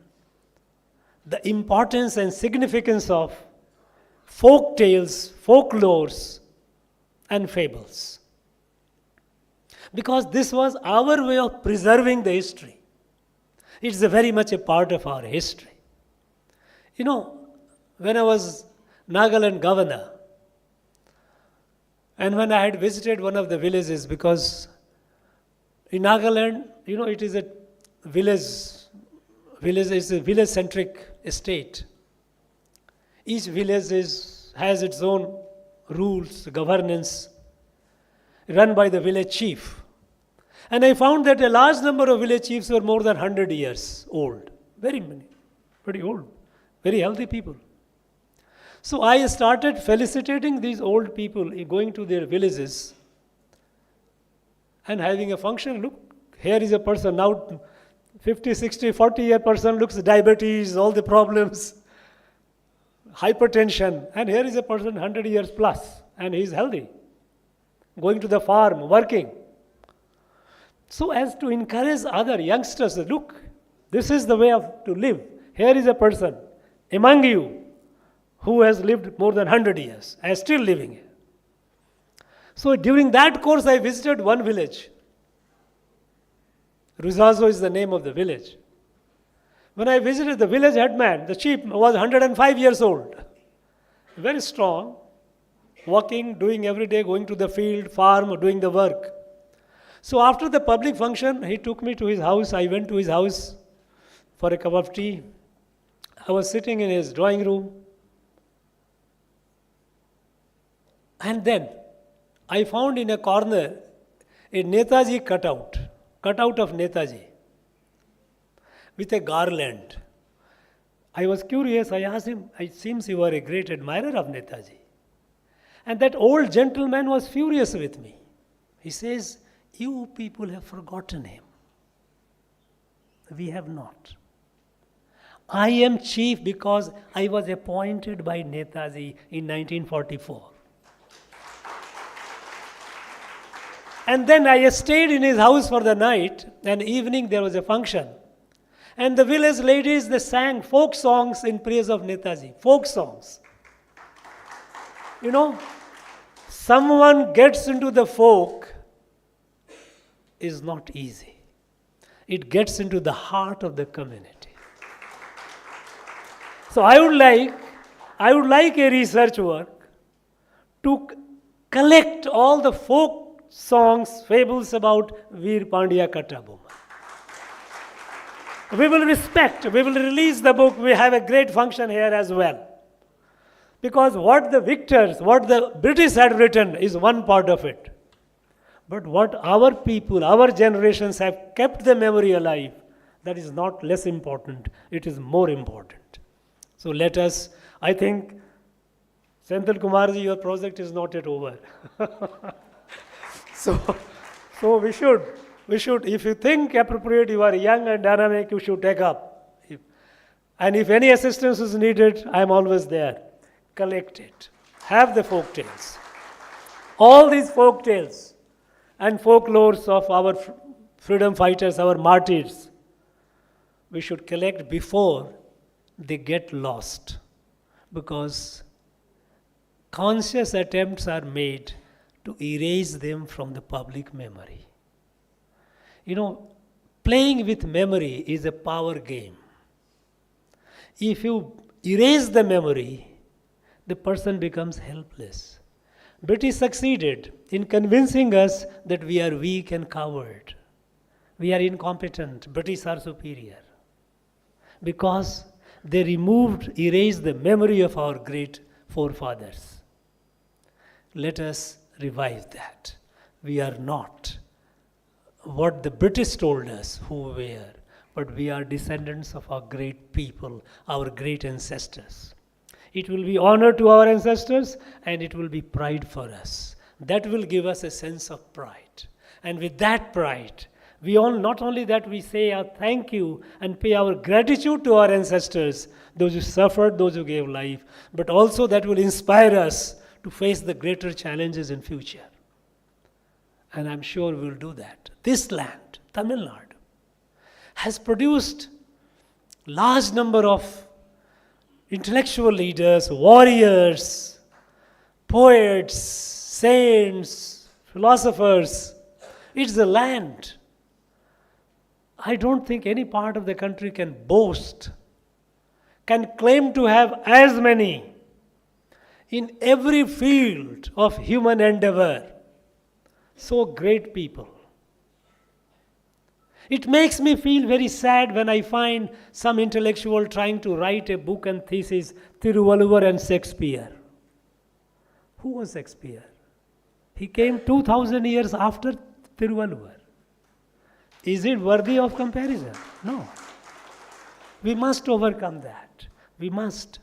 the importance and significance of folk tales, folklores, and fables. Because this was our way of preserving the history. It's very much a part of our history. When I was Nagaland governor, and when I had visited one of the villages, because in Nagaland, it is a village-centric state. Each village has its own rules, governance, run by the village chief. And I found that a large number of village chiefs were more than 100 years old. Very many, pretty old, very healthy people. So I started felicitating these old people, going to their villages and having a function. Look, here is a person now, 50, 60, 40-year person, looks diabetes, all the problems, hypertension. And here is a person 100 years plus, and he is healthy, going to the farm, working. So as to encourage other youngsters, look, this is the way to live. Here is a person among you who has lived more than 100 years and is still living here. So during that course, I visited one village. Ruzazo is the name of the village. When I visited the village headman, the chief was 105 years old. Very strong, working, doing every day, going to the field, farm, doing the work. So after the public function, he took me to his house. I went to his house for a cup of tea. I was sitting in his drawing room. And then I found in a corner a Netaji cutout of Netaji with a garland. I was curious, I asked him, it seems you are a great admirer of Netaji. And that old gentleman was furious with me. He says, you people have forgotten him. We have not. I am chief because I was appointed by Netaji in 1944. And then I stayed in his house for the night, and evening there was a function. And the village ladies, they sang folk songs in praise of Netaji. Folk songs. You know, someone gets into the folk is not easy. It gets into the heart of the community. So I would like a research work to collect all the folk songs, fables about Veer Pandya Kattabomman. We will release the book. We have a great function here as well. Because what the British had written is one part of it. But what our people, our generations have kept the memory alive, that is not less important, it is more important. So let us, I think, Senthil Kumarji, your project is not yet over. So we should, if you think appropriate, you are young and dynamic, you should take up. And if any assistance is needed, I am always there. Collect it. Have the folk tales. All these folk tales and folklores of our freedom fighters, our martyrs, we should collect before they get lost. Because conscious attempts are made to erase them from the public memory. You know, playing with memory is a power game. If you erase the memory, the person becomes helpless. British succeeded in convincing us that we are weak and coward. We are incompetent. British are superior. Because they erased the memory of our great forefathers. Let us revive that. We are not what the British told us who we were, but we are descendants of our great people, our great ancestors. It will be honor to our ancestors and it will be pride for us. That will give us a sense of pride. And with that pride, not only that we say our thank you and pay our gratitude to our ancestors, those who suffered, those who gave life, but also that will inspire us to face the greater challenges in future. And I'm sure we'll do that. This land, Tamilnadu, has produced large number of intellectual leaders, warriors, poets, saints, philosophers. It's a land. I don't think any part of the country can boast, can claim to have as many in every field of human endeavor. So great people. It makes me feel very sad when I find some intellectual trying to write a book and thesis, Thiruvalluvar and Shakespeare. Who was Shakespeare? He came 2000 years after Thiruvalluvar. Is it worthy of comparison? No. We must overcome that. We must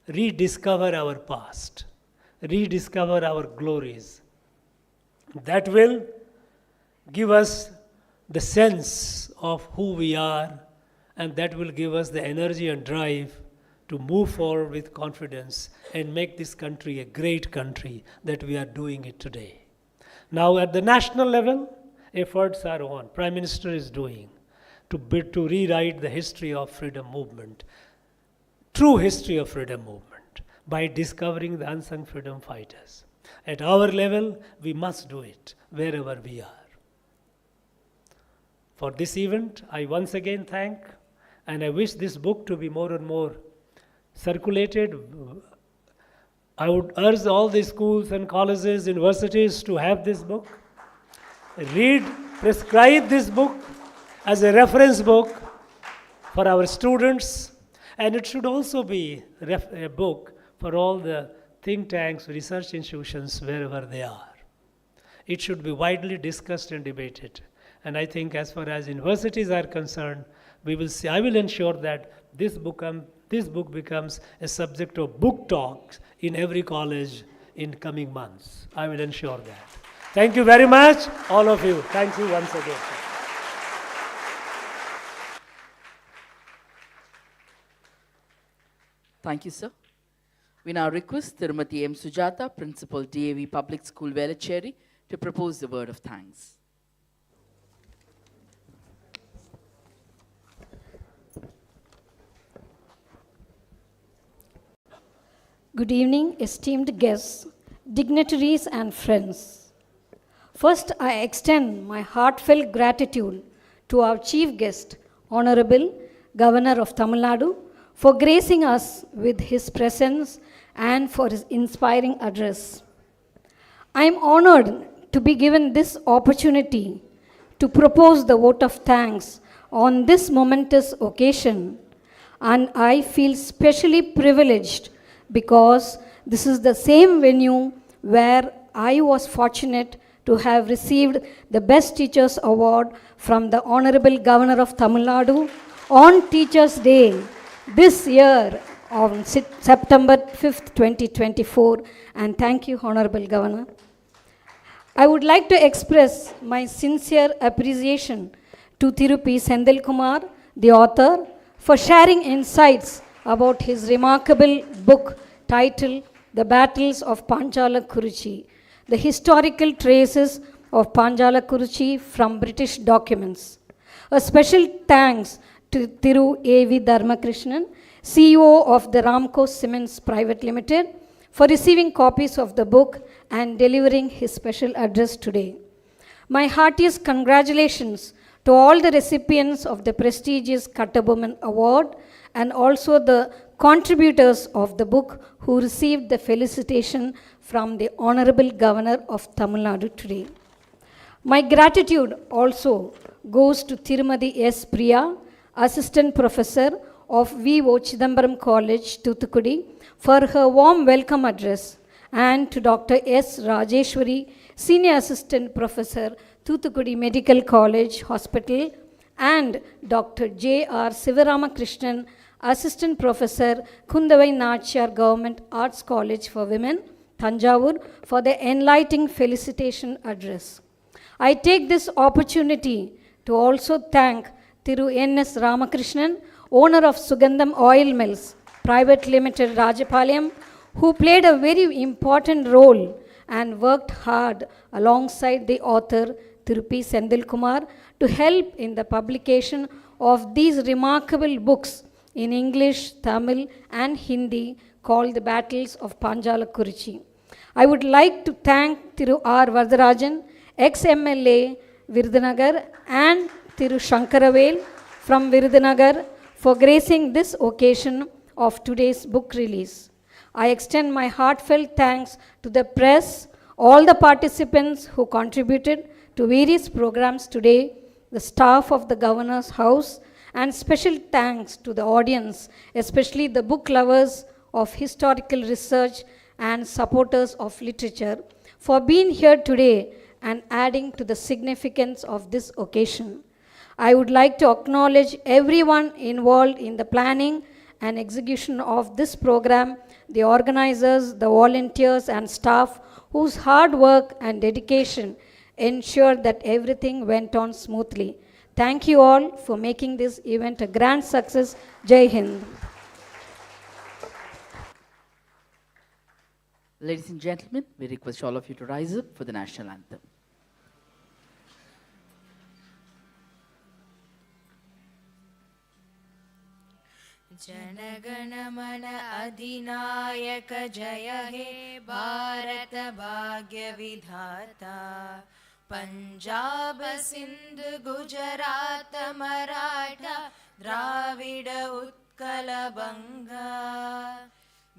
rediscover our past, rediscover our glories. That will give us the sense of who we are, and that will give us the energy and drive to move forward with confidence and make this country a great country that we are doing it today. Now at the national level, efforts are on. Prime Minister is doing to rewrite the history of freedom movement, true history of freedom movement, by discovering the unsung freedom fighters. At our level, we must do it wherever we are. For this event, I once again thank, and I wish this book to be more and more circulated. I would urge all the schools and colleges, universities to have this book. Prescribe this book as a reference book for our students, and it should also be a book for all the think tanks, research institutions, wherever they are. It should be widely discussed and debated. And I think as far as universities are concerned, I will ensure that this book this book becomes a subject of book talks in every college in coming months. I will ensure that. Thank you very much, all of you. Thank you once again. Thank you, sir. We now request Tirumati M. Sujata, Principal, DAV Public School, Velachery, to propose the word of thanks. Good evening, esteemed guests, dignitaries and friends. First, I extend my heartfelt gratitude to our chief guest, Honorable Governor of Tamilnadu, for gracing us with his presence and for his inspiring address. I am honored to be given this opportunity to propose the vote of thanks on this momentous occasion, and I feel specially privileged because this is the same venue where I was fortunate to have received the Best Teachers Award from the Honorable Governor of Tamil Nadu on Teachers' Day this year on September 5th, 2024. And thank you, Honorable Governor. I would like to express my sincere appreciation to Thiru Sendil Kumar, the author, for sharing insights about his remarkable book titled The Battles of Panchalakuruchi, the historical traces of Panchalakuruchi from British documents. A special thanks to Thiru A.V. Dharmakrishnan, CEO of the Ramco Cements Private Limited, for receiving copies of the book and delivering his special address today. My heartiest congratulations to all the recipients of the prestigious Kattabomman Award and also the contributors of the book who received the felicitation from the Honorable Governor of Tamil Nadu today. My gratitude also goes to Tirumati S. Priya, Assistant Professor of V.O. Chidambaram College, Thuthukudi, for her warm welcome address, and to Dr. S. Rajeshwari, Senior Assistant Professor, Thuthukudi Medical College Hospital, and Dr. J.R. Sivaramakrishnan, Assistant Professor, Kundavai Nachiyar Government Arts College for Women, Thanjavur, for the enlightening felicitation address. I take this opportunity to also thank Thiru N.S. Ramakrishnan, owner of Sugandham Oil Mills Private Limited, Rajapalayam, who played a very important role and worked hard alongside the author Thiru Sendil Kumar to help in the publication of these remarkable books in English, Tamil and Hindi called The Battles of Panchalakuruchi. I would like to thank Thiru R. Varadarajan, ex-MLA Virudhunagar, and Thiru Shankaravel from Virudhunagar for gracing this occasion of today's book release. I extend my heartfelt thanks to the press, all the participants who contributed to various programs today, the staff of the Governor's House, and special thanks to the audience, especially the book lovers of historical research and supporters of literature, for being here today and adding to the significance of this occasion. I would like to acknowledge everyone involved in the planning and execution of this program, the organizers, the volunteers and staff whose hard work and dedication ensured that everything went on smoothly. Thank you all for making this event a grand success. Jai Hind. Ladies and gentlemen, we request all of you to rise up for the national anthem. जनगण मन अधिनायक जय हे भारत भाग्य विधाता पंजाब सिंध गुजरात मराठा द्राविड उत्कल बंगा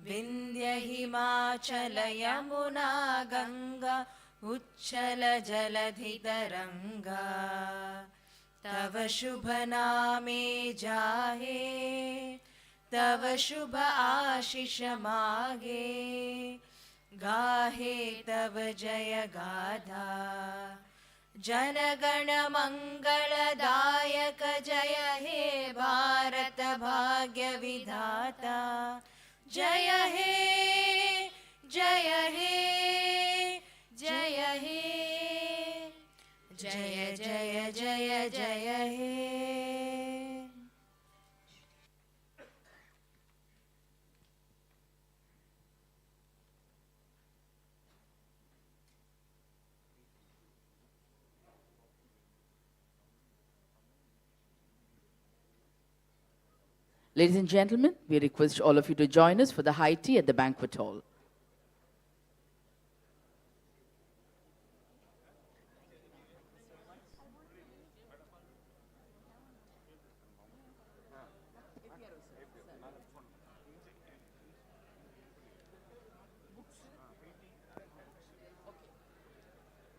विंध्य हिमाचल यमुना गंगा उच्चल जलधि तरंगा तव शुभ नामे जाहे तव शुभ आशीष मागे गाहे तव जय गाथा जनगण मंगलदायक जय हे भारत भाग्यविधाता जय हे जय हे जय हे जय जय जय जय हे. Ladies and gentlemen, we request all of you to join us for the high tea at the banquet hall.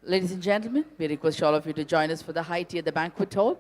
Ladies and gentlemen, we request all of you to join us for the high tea at the banquet hall.